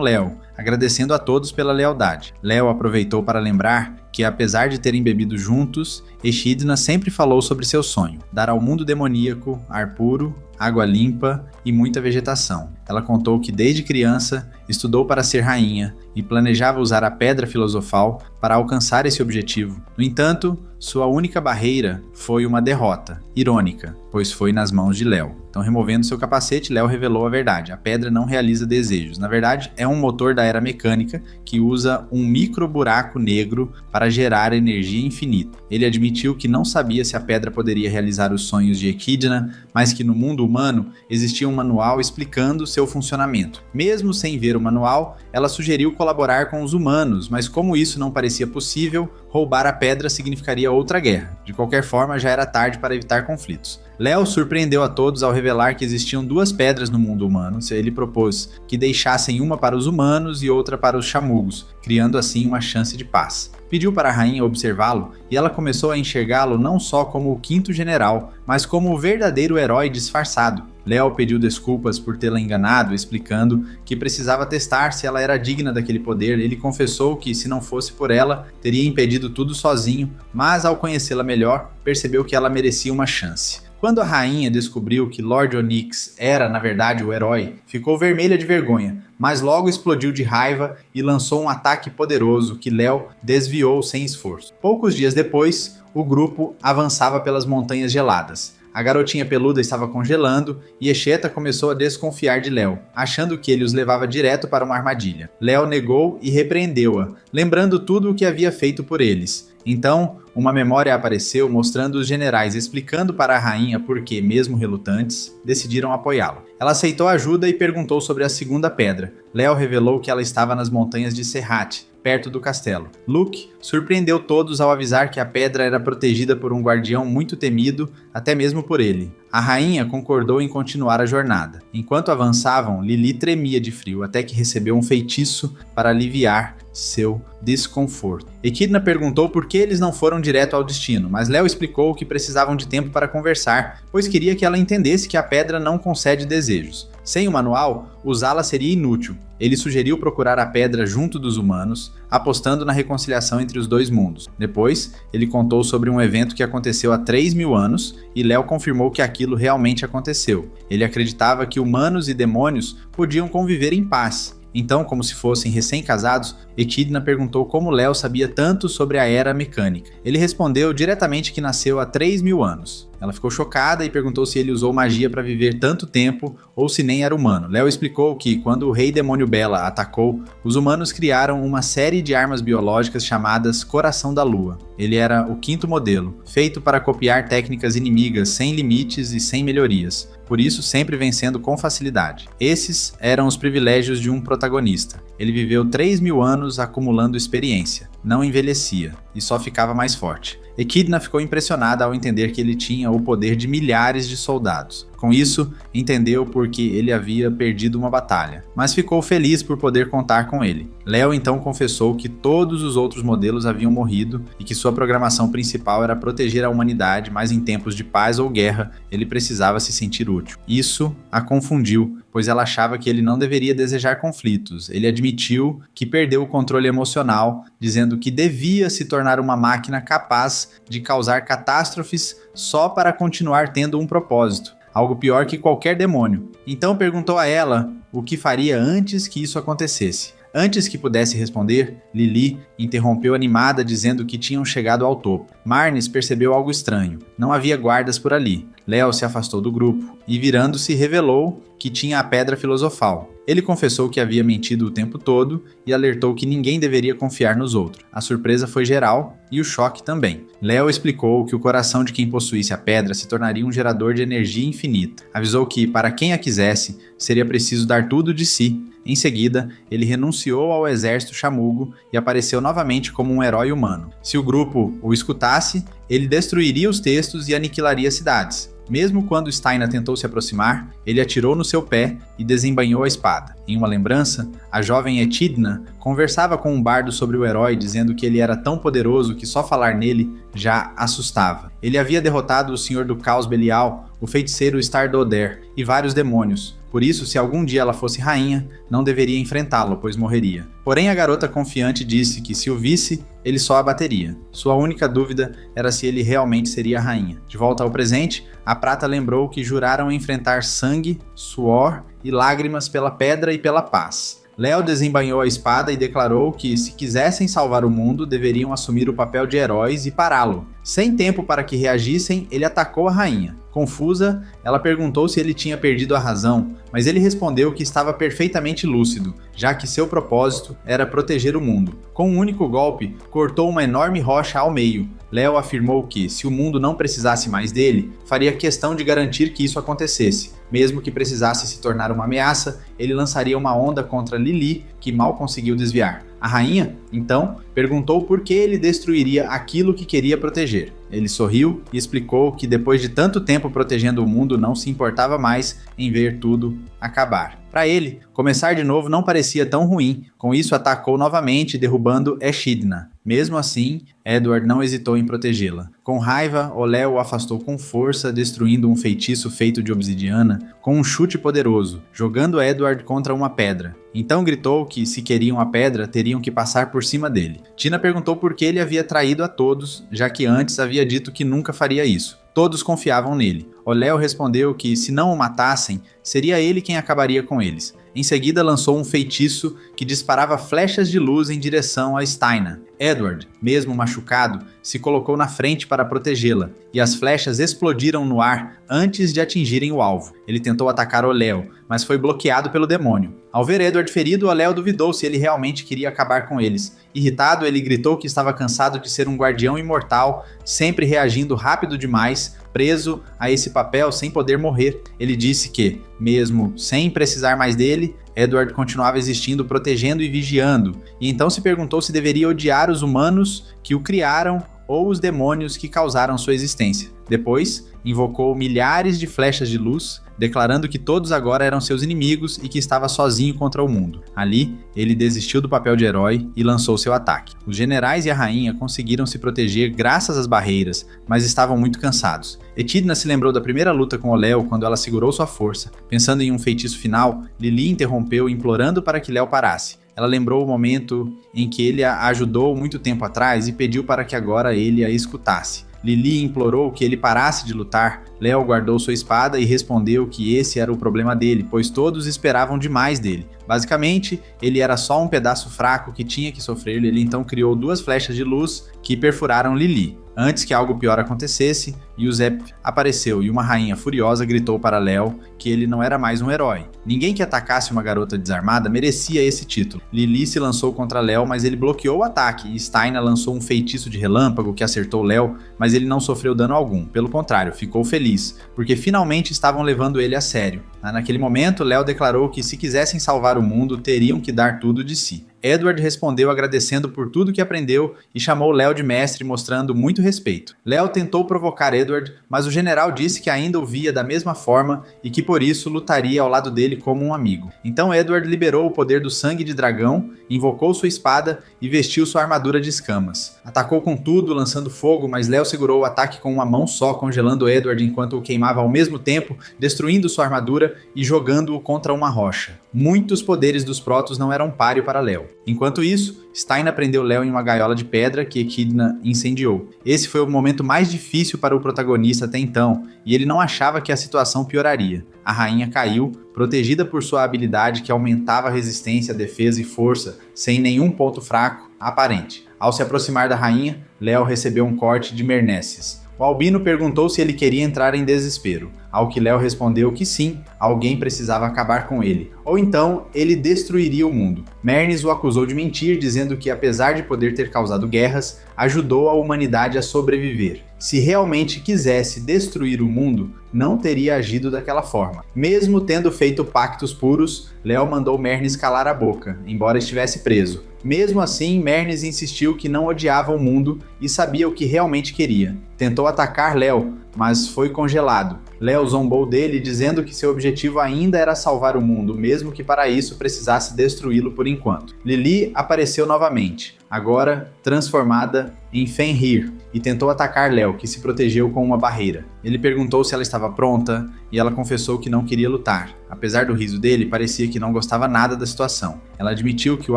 Léo, agradecendo a todos pela lealdade. Léo aproveitou para lembrar que, apesar de terem bebido juntos, Echidna sempre falou sobre seu sonho: dar ao mundo demoníaco ar puro, água limpa e muita vegetação. Ela contou que desde criança estudou para ser rainha e planejava usar a Pedra Filosofal para alcançar esse objetivo. No entanto, sua única barreira foi uma derrota, irônica, pois foi nas mãos de Léo. Então, removendo seu capacete, Léo revelou a verdade: a pedra não realiza desejos. Na verdade, é um motor da era mecânica que usa um micro buraco negro para gerar energia infinita. Ele admitiu que não sabia se a pedra poderia realizar os sonhos de Echidna, mas que no mundo humano existia um manual explicando seu funcionamento. Mesmo sem ver o manual, ela sugeriu colaborar com os humanos, mas como isso não parecia possível, roubar a pedra significaria outra guerra. De qualquer forma, já era tarde para evitar conflitos. Léo surpreendeu a todos ao revelar que existiam 2 pedras no mundo humano. Ele propôs que deixassem uma para os humanos e outra para os chamugos, criando assim uma chance de paz. Pediu para a rainha observá-lo e ela começou a enxergá-lo não só como o 5º general, mas como o verdadeiro herói disfarçado. Léo pediu desculpas por tê-la enganado, explicando que precisava testar se ela era digna daquele poder. Ele confessou que, se não fosse por ela, teria impedido tudo sozinho, mas ao conhecê-la melhor, percebeu que ela merecia uma chance. Quando a rainha descobriu que Lord Onyx era, na verdade, o herói, ficou vermelha de vergonha, mas logo explodiu de raiva e lançou um ataque poderoso que Léo desviou sem esforço. Poucos dias depois, o grupo avançava pelas montanhas geladas. A garotinha peluda estava congelando e Echeta começou a desconfiar de Léo, achando que ele os levava direto para uma armadilha. Léo negou e repreendeu-a, lembrando tudo o que havia feito por eles. Então, uma memória apareceu mostrando os generais explicando para a rainha por que, mesmo relutantes, decidiram apoiá-lo. Ela aceitou a ajuda e perguntou sobre a segunda pedra. Léo revelou que ela estava nas montanhas de Serrat, perto do castelo. Luke surpreendeu todos ao avisar que a pedra era protegida por um guardião muito temido, até mesmo por ele. A rainha concordou em continuar a jornada. Enquanto avançavam, Lili tremia de frio, até que recebeu um feitiço para aliviar seu desconforto. Echidna perguntou por que eles não foram direto ao destino, mas Léo explicou que precisavam de tempo para conversar, pois queria que ela entendesse que a pedra não concede desejos. Sem o manual, usá-la seria inútil. Ele sugeriu procurar a pedra junto dos humanos, apostando na reconciliação entre os 2 mundos. Depois, ele contou sobre um evento que aconteceu há 3.000 anos e Léo confirmou que aquilo realmente aconteceu. Ele acreditava que humanos e demônios podiam conviver em paz. Então, como se fossem recém-casados, Echidna perguntou como Léo sabia tanto sobre a era mecânica. Ele respondeu diretamente que nasceu há 3.000 anos. Ela ficou chocada e perguntou se ele usou magia para viver tanto tempo ou se nem era humano. Léo explicou que, quando o rei demônio Bela atacou, os humanos criaram uma série de armas biológicas chamadas Coração da Lua. Ele era o 5º modelo, feito para copiar técnicas inimigas sem limites e sem melhorias, por isso sempre vencendo com facilidade. Esses eram os privilégios de um protagonista. Ele viveu 3.000 anos acumulando experiência, não envelhecia e só ficava mais forte. Echidna ficou impressionada ao entender que ele tinha o poder de milhares de soldados. Com isso, entendeu por que ele havia perdido uma batalha, mas ficou feliz por poder contar com ele. Léo então confessou que todos os outros modelos haviam morrido e que sua programação principal era proteger a humanidade, mas em tempos de paz ou guerra, ele precisava se sentir útil. Isso a confundiu, pois ela achava que ele não deveria desejar conflitos. Ele admitiu que perdeu o controle emocional, dizendo que devia se tornar uma máquina capaz de causar catástrofes só para continuar tendo um propósito. Algo pior que qualquer demônio. Então perguntou a ela o que faria antes que isso acontecesse. Antes que pudesse responder, Lili interrompeu animada dizendo que tinham chegado ao topo. Marnis percebeu algo estranho. Não havia guardas por ali. Léo se afastou do grupo e, virando-se, revelou que tinha a Pedra Filosofal. Ele confessou que havia mentido o tempo todo e alertou que ninguém deveria confiar nos outros. A surpresa foi geral e o choque também. Léo explicou que o coração de quem possuísse a pedra se tornaria um gerador de energia infinita. Avisou que, para quem a quisesse, seria preciso dar tudo de si. Em seguida, ele renunciou ao exército chamugo e apareceu novamente como um herói humano. Se o grupo o escutasse, ele destruiria os textos e aniquilaria cidades. Mesmo quando Steina tentou se aproximar, ele atirou no seu pé e desembainhou a espada. Em uma lembrança, a jovem Echidna conversava com um bardo sobre o herói, dizendo que ele era tão poderoso que só falar nele já assustava. Ele havia derrotado o Senhor do Caos Belial, o feiticeiro Stardoder e vários demônios. Por isso, se algum dia ela fosse rainha, não deveria enfrentá-lo, pois morreria. Porém, a garota confiante disse que se o visse, ele só a bateria. Sua única dúvida era se ele realmente seria a rainha. De volta ao presente, a Prata lembrou que juraram enfrentar sangue, suor e lágrimas pela pedra e pela paz. Léo desembainhou a espada e declarou que, se quisessem salvar o mundo, deveriam assumir o papel de heróis e pará-lo. Sem tempo para que reagissem, ele atacou a rainha. Confusa, ela perguntou se ele tinha perdido a razão, mas ele respondeu que estava perfeitamente lúcido, já que seu propósito era proteger o mundo. Com um único golpe, cortou uma enorme rocha ao meio. Léo afirmou que, se o mundo não precisasse mais dele, faria questão de garantir que isso acontecesse. Mesmo que precisasse se tornar uma ameaça, ele lançaria uma onda contra Lili, que mal conseguiu desviar. A rainha, então, perguntou por que ele destruiria aquilo que queria proteger. Ele sorriu e explicou que depois de tanto tempo protegendo o mundo não se importava mais em ver tudo acabar. Para ele, começar de novo não parecia tão ruim, com isso atacou novamente, derrubando Echidna. Mesmo assim, Edward não hesitou em protegê-la. Com raiva, Oléo o afastou com força, destruindo um feitiço feito de obsidiana com um chute poderoso, jogando Edward contra uma pedra. Então gritou que, se queriam a pedra, teriam que passar por cima dele. Tina perguntou por que ele havia traído a todos, já que antes havia dito que nunca faria isso. Todos confiavam nele. Oléo respondeu que, se não o matassem, seria ele quem acabaria com eles. Em seguida, lançou um feitiço que disparava flechas de luz em direção a Steina. Edward, mesmo machucado, se colocou na frente para protegê-la, e as flechas explodiram no ar antes de atingirem o alvo. Ele tentou atacar Oléo, mas foi bloqueado pelo demônio. Ao ver Edward ferido, Oléo duvidou se ele realmente queria acabar com eles. Irritado, ele gritou que estava cansado de ser um guardião imortal, sempre reagindo rápido demais, preso a esse papel sem poder morrer. Ele disse que, mesmo sem precisar mais dele, Edward continuava existindo, protegendo e vigiando, e então se perguntou se deveria odiar os humanos que o criaram ou os demônios que causaram sua existência. Depois, invocou milhares de flechas de luz, declarando que todos agora eram seus inimigos e que estava sozinho contra o mundo. Ali, ele desistiu do papel de herói e lançou seu ataque. Os generais e a rainha conseguiram se proteger graças às barreiras, mas estavam muito cansados. Echidna se lembrou da primeira luta com Oléo quando ela segurou sua força. Pensando em um feitiço final, Lili interrompeu, implorando para que Léo parasse. Ela lembrou o momento em que ele a ajudou muito tempo atrás e pediu para que agora ele a escutasse. Lili implorou que ele parasse de lutar. Léo guardou sua espada e respondeu que esse era o problema dele, pois todos esperavam demais dele. Basicamente, ele era só um pedaço fraco que tinha que sofrer, ele então criou 2 flechas de luz que perfuraram Lili. Antes que algo pior acontecesse, Yuzep apareceu e uma rainha furiosa gritou para Léo que ele não era mais um herói. Ninguém que atacasse uma garota desarmada merecia esse título. Lili se lançou contra Léo, mas ele bloqueou o ataque e Steina lançou um feitiço de relâmpago que acertou Léo, mas ele não sofreu dano algum. Pelo contrário, ficou feliz, porque finalmente estavam levando ele a sério. Naquele momento, Léo declarou que se quisessem salvar o mundo, teriam que dar tudo de si. Edward respondeu agradecendo por tudo que aprendeu e chamou Léo de mestre, mostrando muito respeito. Léo tentou provocar Edward, mas o general disse que ainda o via da mesma forma e que por isso lutaria ao lado dele como um amigo. Então Edward liberou o poder do sangue de dragão, invocou sua espada e vestiu sua armadura de escamas. Atacou com tudo, lançando fogo, mas Léo segurou o ataque com uma mão só, congelando Edward enquanto o queimava ao mesmo tempo, destruindo sua armadura e jogando-o contra uma rocha. Muitos poderes dos Protoss não eram páreo para Léo. Enquanto isso, Steina prendeu Léo em uma gaiola de pedra que Echidna incendiou. Esse foi o momento mais difícil para o protagonista até então, e ele não achava que a situação pioraria. A rainha caiu, protegida por sua habilidade que aumentava a resistência, defesa e força, sem nenhum ponto fraco aparente. Ao se aproximar da rainha, Léo recebeu um corte de Mernesses. O Albino perguntou se ele queria entrar em desespero, ao que Léo respondeu que sim, alguém precisava acabar com ele, ou então ele destruiria o mundo. Mernes o acusou de mentir, dizendo que apesar de poder ter causado guerras, ajudou a humanidade a sobreviver. Se realmente quisesse destruir o mundo, não teria agido daquela forma. Mesmo tendo feito pactos puros, Léo mandou Mernes calar a boca, embora estivesse preso. Mesmo assim, Mernes insistiu que não odiava o mundo e sabia o que realmente queria. Tentou atacar Léo, mas foi congelado. Léo zombou dele, dizendo que seu objetivo ainda era salvar o mundo, mesmo que para isso precisasse destruí-lo por enquanto. Lili apareceu novamente, agora transformada em Fenrir, e tentou atacar Léo, que se protegeu com uma barreira. Ele perguntou se ela estava pronta, e ela confessou que não queria lutar. Apesar do riso dele, parecia que não gostava nada da situação. Ela admitiu que o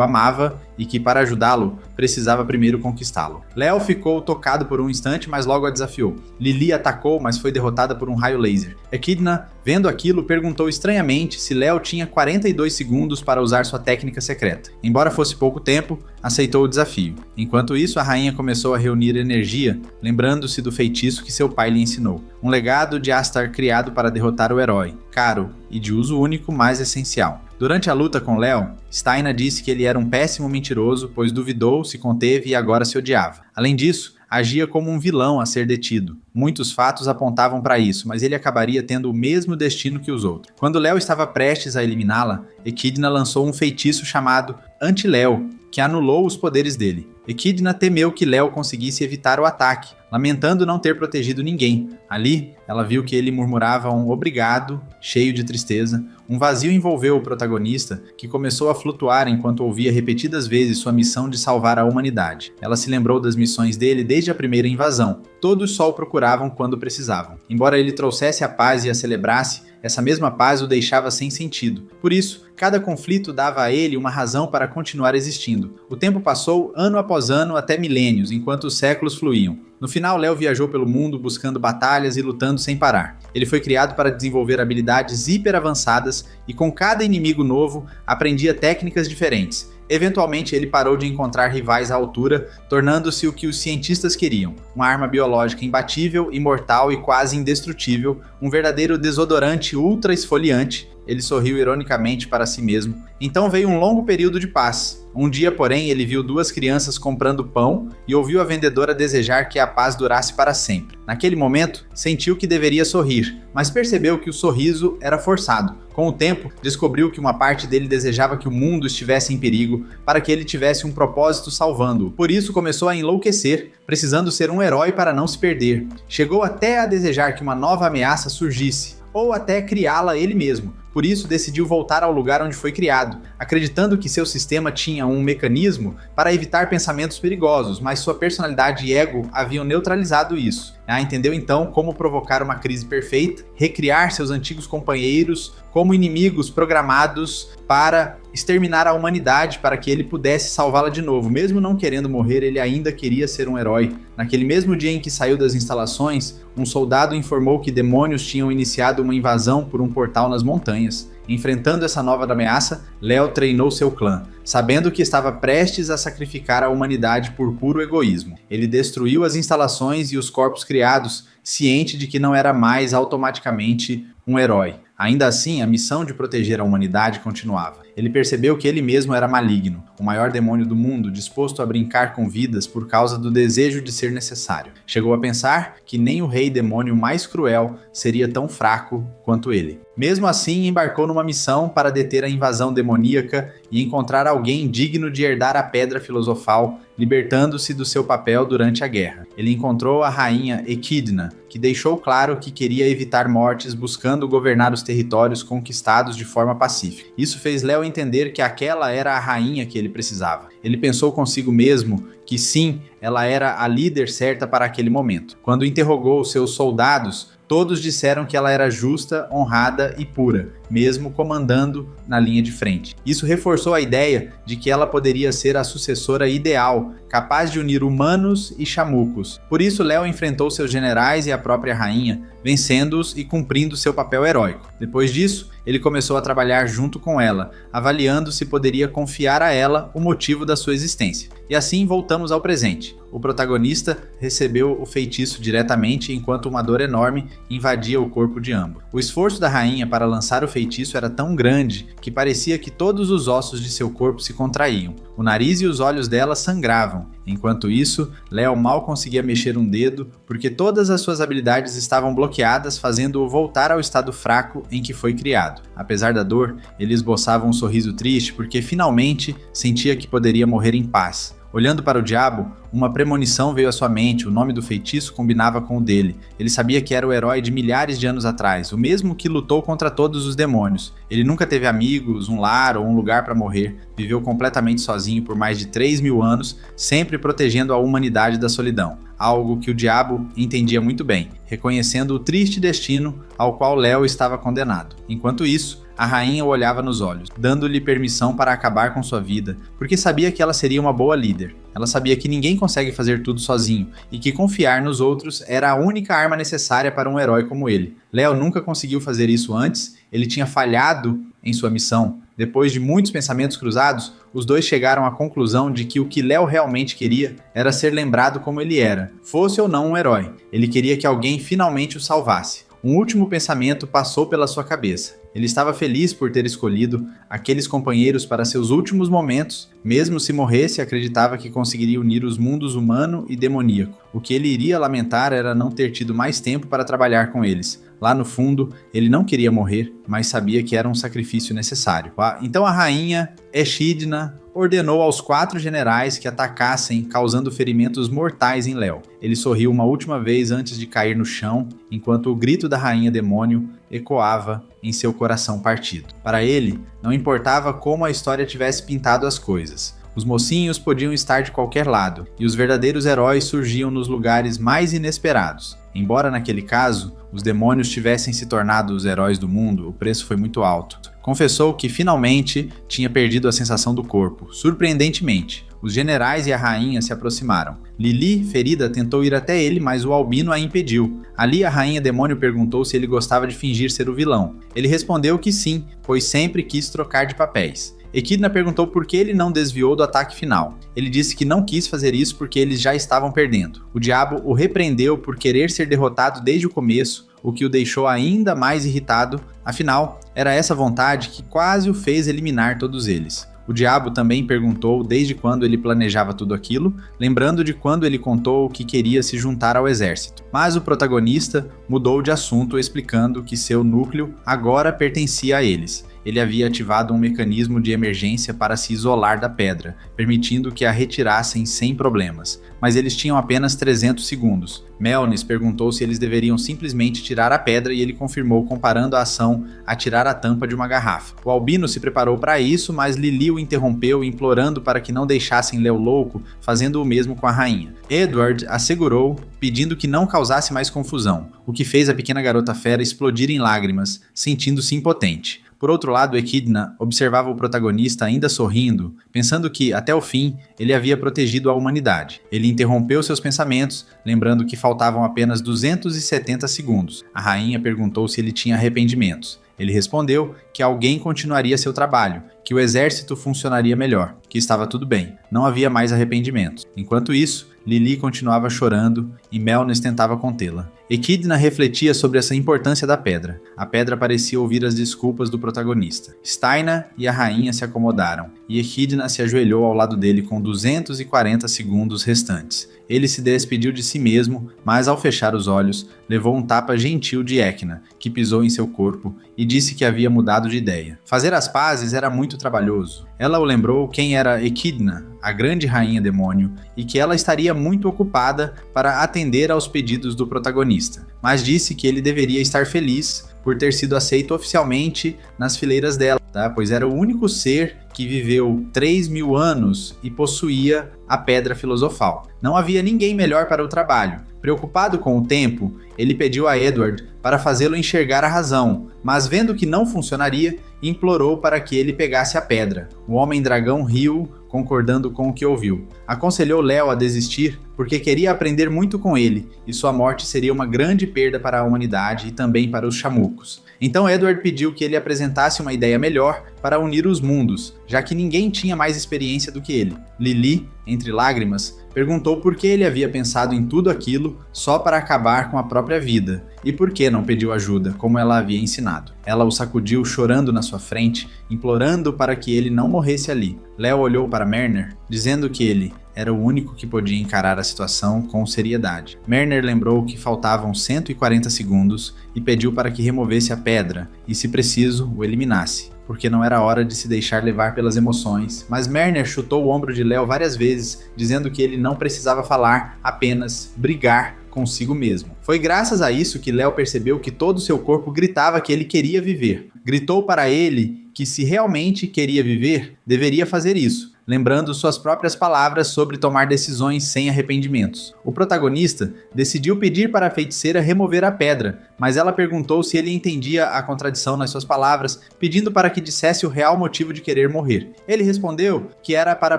amava e que para ajudá-lo, precisava primeiro conquistá-lo. Léo ficou tocado por um instante, mas logo a desafiou. Lili atacou, mas foi derrotada por um raio laser. Echidna, vendo aquilo, perguntou estranhamente se Léo tinha 42 segundos para usar sua técnica secreta. Embora fosse pouco tempo, aceitou o desafio. Enquanto isso, a rainha começou a reunir energia, lembrando-se do feitiço que seu pai lhe ensinou. Um legado de Astar criado para derrotar o herói, caro e de uso único, mas essencial. Durante a luta com Léo, Steina disse que ele era um péssimo mentiroso, pois duvidou, se conteve e agora se odiava. Além disso, agia como um vilão a ser detido. Muitos fatos apontavam para isso, mas ele acabaria tendo o mesmo destino que os outros. Quando Léo estava prestes a eliminá-la, Echidna lançou um feitiço chamado Anti-Léo, que anulou os poderes dele. Echidna temeu que Léo conseguisse evitar o ataque, lamentando não ter protegido ninguém. Ali, ela viu que ele murmurava um obrigado, cheio de tristeza. Um vazio envolveu o protagonista, que começou a flutuar enquanto ouvia repetidas vezes sua missão de salvar a humanidade. Ela se lembrou das missões dele desde a primeira invasão. Todos só o procuravam quando precisavam. Embora ele trouxesse a paz e a celebrasse, essa mesma paz o deixava sem sentido. Por isso, cada conflito dava a ele uma razão para continuar existindo. O tempo passou ano após ano até milênios, enquanto os séculos fluíam. No final, Léo viajou pelo mundo buscando batalhas e lutando sem parar. Ele foi criado para desenvolver habilidades hiper avançadas e com cada inimigo novo, aprendia técnicas diferentes. Eventualmente, ele parou de encontrar rivais à altura, tornando-se o que os cientistas queriam. Uma arma biológica imbatível, imortal e quase indestrutível, um verdadeiro desodorante ultra esfoliante. Ele sorriu ironicamente para si mesmo. Então veio um longo período de paz. Um dia, porém, ele viu 2 crianças comprando pão e ouviu a vendedora desejar que a paz durasse para sempre. Naquele momento, sentiu que deveria sorrir, mas percebeu que o sorriso era forçado. Com o tempo, descobriu que uma parte dele desejava que o mundo estivesse em perigo para que ele tivesse um propósito salvando-o. Por isso começou a enlouquecer, precisando ser um herói para não se perder. Chegou até a desejar que uma nova ameaça surgisse, ou até criá-la ele mesmo. Por isso decidiu voltar ao lugar onde foi criado, acreditando que seu sistema tinha um mecanismo para evitar pensamentos perigosos, mas sua personalidade e ego haviam neutralizado isso. Entendeu então como provocar uma crise perfeita, recriar seus antigos companheiros como inimigos programados para exterminar a humanidade para que ele pudesse salvá-la de novo. Mesmo não querendo morrer, ele ainda queria ser um herói. Naquele mesmo dia em que saiu das instalações, um soldado informou que demônios tinham iniciado uma invasão por um portal nas montanhas. Enfrentando essa nova ameaça, Léo treinou seu clã, sabendo que estava prestes a sacrificar a humanidade por puro egoísmo. Ele destruiu as instalações e os corpos criados, ciente de que não era mais automaticamente um herói. Ainda assim, a missão de proteger a humanidade continuava. Ele percebeu que ele mesmo era maligno, o maior demônio do mundo, disposto a brincar com vidas por causa do desejo de ser necessário. Chegou a pensar que nem o rei demônio mais cruel seria tão fraco quanto ele. Mesmo assim, embarcou numa missão para deter a invasão demoníaca e encontrar alguém digno de herdar a Pedra Filosofal, libertando-se do seu papel durante a guerra. Ele encontrou a rainha Equidna, que deixou claro que queria evitar mortes buscando governar os territórios conquistados de forma pacífica. Isso fez Léo entender que aquela era a rainha que ele precisava. Ele pensou consigo mesmo que sim, ela era a líder certa para aquele momento. Quando interrogou seus soldados, todos disseram que ela era justa, honrada e pura, mesmo comandando na linha de frente. Isso reforçou a ideia de que ela poderia ser a sucessora ideal, capaz de unir humanos e chamucos. Por isso, Léo enfrentou seus generais e a própria rainha, vencendo-os e cumprindo seu papel heróico. Depois disso, ele começou a trabalhar junto com ela, avaliando se poderia confiar a ela o motivo da sua existência. E assim voltamos ao presente. O protagonista recebeu o feitiço diretamente enquanto uma dor enorme invadia o corpo de ambos. O esforço da rainha para lançar o feitiço era tão grande que parecia que todos os ossos de seu corpo se contraíam. O nariz e os olhos dela sangravam. Enquanto isso, Léo mal conseguia mexer um dedo porque todas as suas habilidades estavam bloqueadas, fazendo-o voltar ao estado fraco em que foi criado. Apesar da dor, ele esboçava um sorriso triste porque finalmente sentia que poderia morrer em paz. Olhando para o diabo, uma premonição veio à sua mente, o nome do feitiço combinava com o dele. Ele sabia que era o herói de milhares de anos atrás, o mesmo que lutou contra todos os demônios. Ele nunca teve amigos, um lar ou um lugar para morrer, viveu completamente sozinho por mais de 3.000 anos, sempre protegendo a humanidade da solidão. Algo que o diabo entendia muito bem, reconhecendo o triste destino ao qual Léo estava condenado. Enquanto isso, a rainha o olhava nos olhos, dando-lhe permissão para acabar com sua vida, porque sabia que ela seria uma boa líder. Ela sabia que ninguém consegue fazer tudo sozinho, e que confiar nos outros era a única arma necessária para um herói como ele. Léo nunca conseguiu fazer isso antes, ele tinha falhado em sua missão. Depois de muitos pensamentos cruzados, os dois chegaram à conclusão de que o que Léo realmente queria era ser lembrado como ele era, fosse ou não um herói. Ele queria que alguém finalmente o salvasse. Um último pensamento passou pela sua cabeça. Ele estava feliz por ter escolhido aqueles companheiros para seus últimos momentos. Mesmo se morresse, acreditava que conseguiria unir os mundos humano e demoníaco. O que ele iria lamentar era não ter tido mais tempo para trabalhar com eles. Lá no fundo, ele não queria morrer, mas sabia que era um sacrifício necessário. Então a rainha Equidna ordenou aos 4 generais que atacassem, causando ferimentos mortais em Léo. Ele sorriu uma última vez antes de cair no chão, enquanto o grito da rainha demônio ecoava em seu coração partido. Para ele, não importava como a história tivesse pintado as coisas. Os mocinhos podiam estar de qualquer lado, e os verdadeiros heróis surgiam nos lugares mais inesperados. Embora naquele caso, os demônios tivessem se tornado os heróis do mundo, o preço foi muito alto. Confessou que finalmente tinha perdido a sensação do corpo. Surpreendentemente, os generais e a rainha se aproximaram. Lili, ferida, tentou ir até ele, mas o albino a impediu. Ali, a rainha demônio perguntou se ele gostava de fingir ser o vilão. Ele respondeu que sim, pois sempre quis trocar de papéis. Equidna perguntou por que ele não desviou do ataque final. Ele disse que não quis fazer isso porque eles já estavam perdendo. O diabo o repreendeu por querer ser derrotado desde o começo, o que o deixou ainda mais irritado. Afinal, era essa vontade que quase o fez eliminar todos eles. O diabo também perguntou desde quando ele planejava tudo aquilo, lembrando de quando ele contou que queria se juntar ao exército. Mas o protagonista mudou de assunto, explicando que seu núcleo agora pertencia a eles. Ele havia ativado um mecanismo de emergência para se isolar da pedra, permitindo que a retirassem sem problemas. Mas eles tinham apenas 300 segundos. Melnis perguntou se eles deveriam simplesmente tirar a pedra e ele confirmou comparando a ação a tirar a tampa de uma garrafa. O albino se preparou para isso, mas Lili o interrompeu, implorando para que não deixassem Léo louco, fazendo o mesmo com a rainha. Edward assegurou, pedindo que não causasse mais confusão, o que fez a pequena garota fera explodir em lágrimas, sentindo-se impotente. Por outro lado, Equidna observava o protagonista ainda sorrindo, pensando que, até o fim, ele havia protegido a humanidade. Ele interrompeu seus pensamentos, lembrando que faltavam apenas 270 segundos. A rainha perguntou se ele tinha arrependimentos. Ele respondeu que alguém continuaria seu trabalho, que o exército funcionaria melhor, que estava tudo bem, não havia mais arrependimentos. Enquanto isso, Lili continuava chorando e Melnes tentava contê-la. Equidna refletia sobre essa importância da pedra. A pedra parecia ouvir as desculpas do protagonista. Steina e a rainha se acomodaram, e Equidna se ajoelhou ao lado dele com 240 segundos restantes. Ele se despediu de si mesmo, mas ao fechar os olhos, levou um tapa gentil de Ecna, que pisou em seu corpo, e disse que havia mudado de ideia. Fazer as pazes era muito trabalhoso. Ela o lembrou quem era Equidna, a grande rainha demônio, e que ela estaria muito ocupada para atender aos pedidos do protagonista, mas disse que ele deveria estar feliz por ter sido aceito oficialmente nas fileiras dela, pois era o único ser que viveu 3.000 anos e possuía a Pedra Filosofal. Não havia ninguém melhor para o trabalho. Preocupado com o tempo, ele pediu a Edward para fazê-lo enxergar a razão, mas vendo que não funcionaria, implorou para que ele pegasse a pedra. O Homem-Dragão riu, concordando com o que ouviu. Aconselhou Léo a desistir porque queria aprender muito com ele, e sua morte seria uma grande perda para a humanidade e também para os chamucos. Então Edward pediu que ele apresentasse uma ideia melhor para unir os mundos, já que ninguém tinha mais experiência do que ele. Lili, entre lágrimas, perguntou por que ele havia pensado em tudo aquilo só para acabar com a própria vida, e por que não pediu ajuda, como ela havia ensinado. Ela o sacudiu chorando na sua frente, implorando para que ele não morresse ali. Léo olhou para Marner, dizendo que ele era o único que podia encarar a situação com seriedade. Marner lembrou que faltavam 140 segundos e pediu para que removesse a pedra e, se preciso, o eliminasse, porque não era hora de se deixar levar pelas emoções, mas Marner chutou o ombro de Léo várias vezes, dizendo que ele não precisava falar, apenas brigar consigo mesmo. Foi graças a isso que Léo percebeu que todo seu corpo gritava que ele queria viver. Gritou para ele que se realmente queria viver, deveria fazer isso, lembrando suas próprias palavras sobre tomar decisões sem arrependimentos. O protagonista decidiu pedir para a feiticeira remover a pedra, mas ela perguntou se ele entendia a contradição nas suas palavras, pedindo para que dissesse o real motivo de querer morrer. Ele respondeu que era para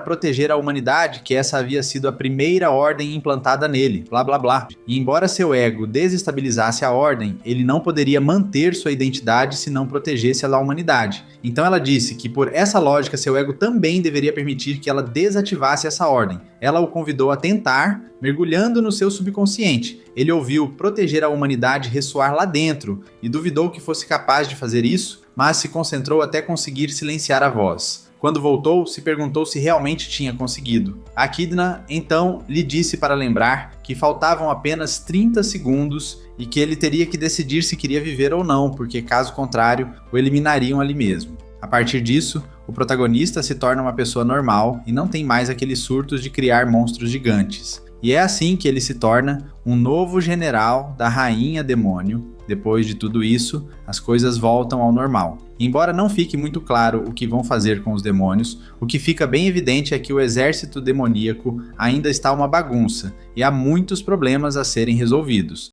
proteger a humanidade, que essa havia sido a primeira ordem implantada nele, blá blá blá. E embora seu ego desestabilizasse a ordem, ele não poderia manter sua identidade se não protegesse a humanidade. Então ela disse que por essa lógica seu ego também deveria permitir que ela desativasse essa ordem. Ela o convidou a tentar, mergulhando no seu subconsciente. Ele ouviu proteger a humanidade ressoar lá dentro e duvidou que fosse capaz de fazer isso, mas se concentrou até conseguir silenciar a voz. Quando voltou, se perguntou se realmente tinha conseguido. Equidna então lhe disse para lembrar que faltavam apenas 30 segundos e que ele teria que decidir se queria viver ou não, porque caso contrário, o eliminariam ali mesmo. A partir disso, o protagonista se torna uma pessoa normal e não tem mais aqueles surtos de criar monstros gigantes. E é assim que ele se torna um novo general da Rainha Demônio. Depois de tudo isso, as coisas voltam ao normal. Embora não fique muito claro o que vão fazer com os demônios, o que fica bem evidente é que o exército demoníaco ainda está uma bagunça e há muitos problemas a serem resolvidos.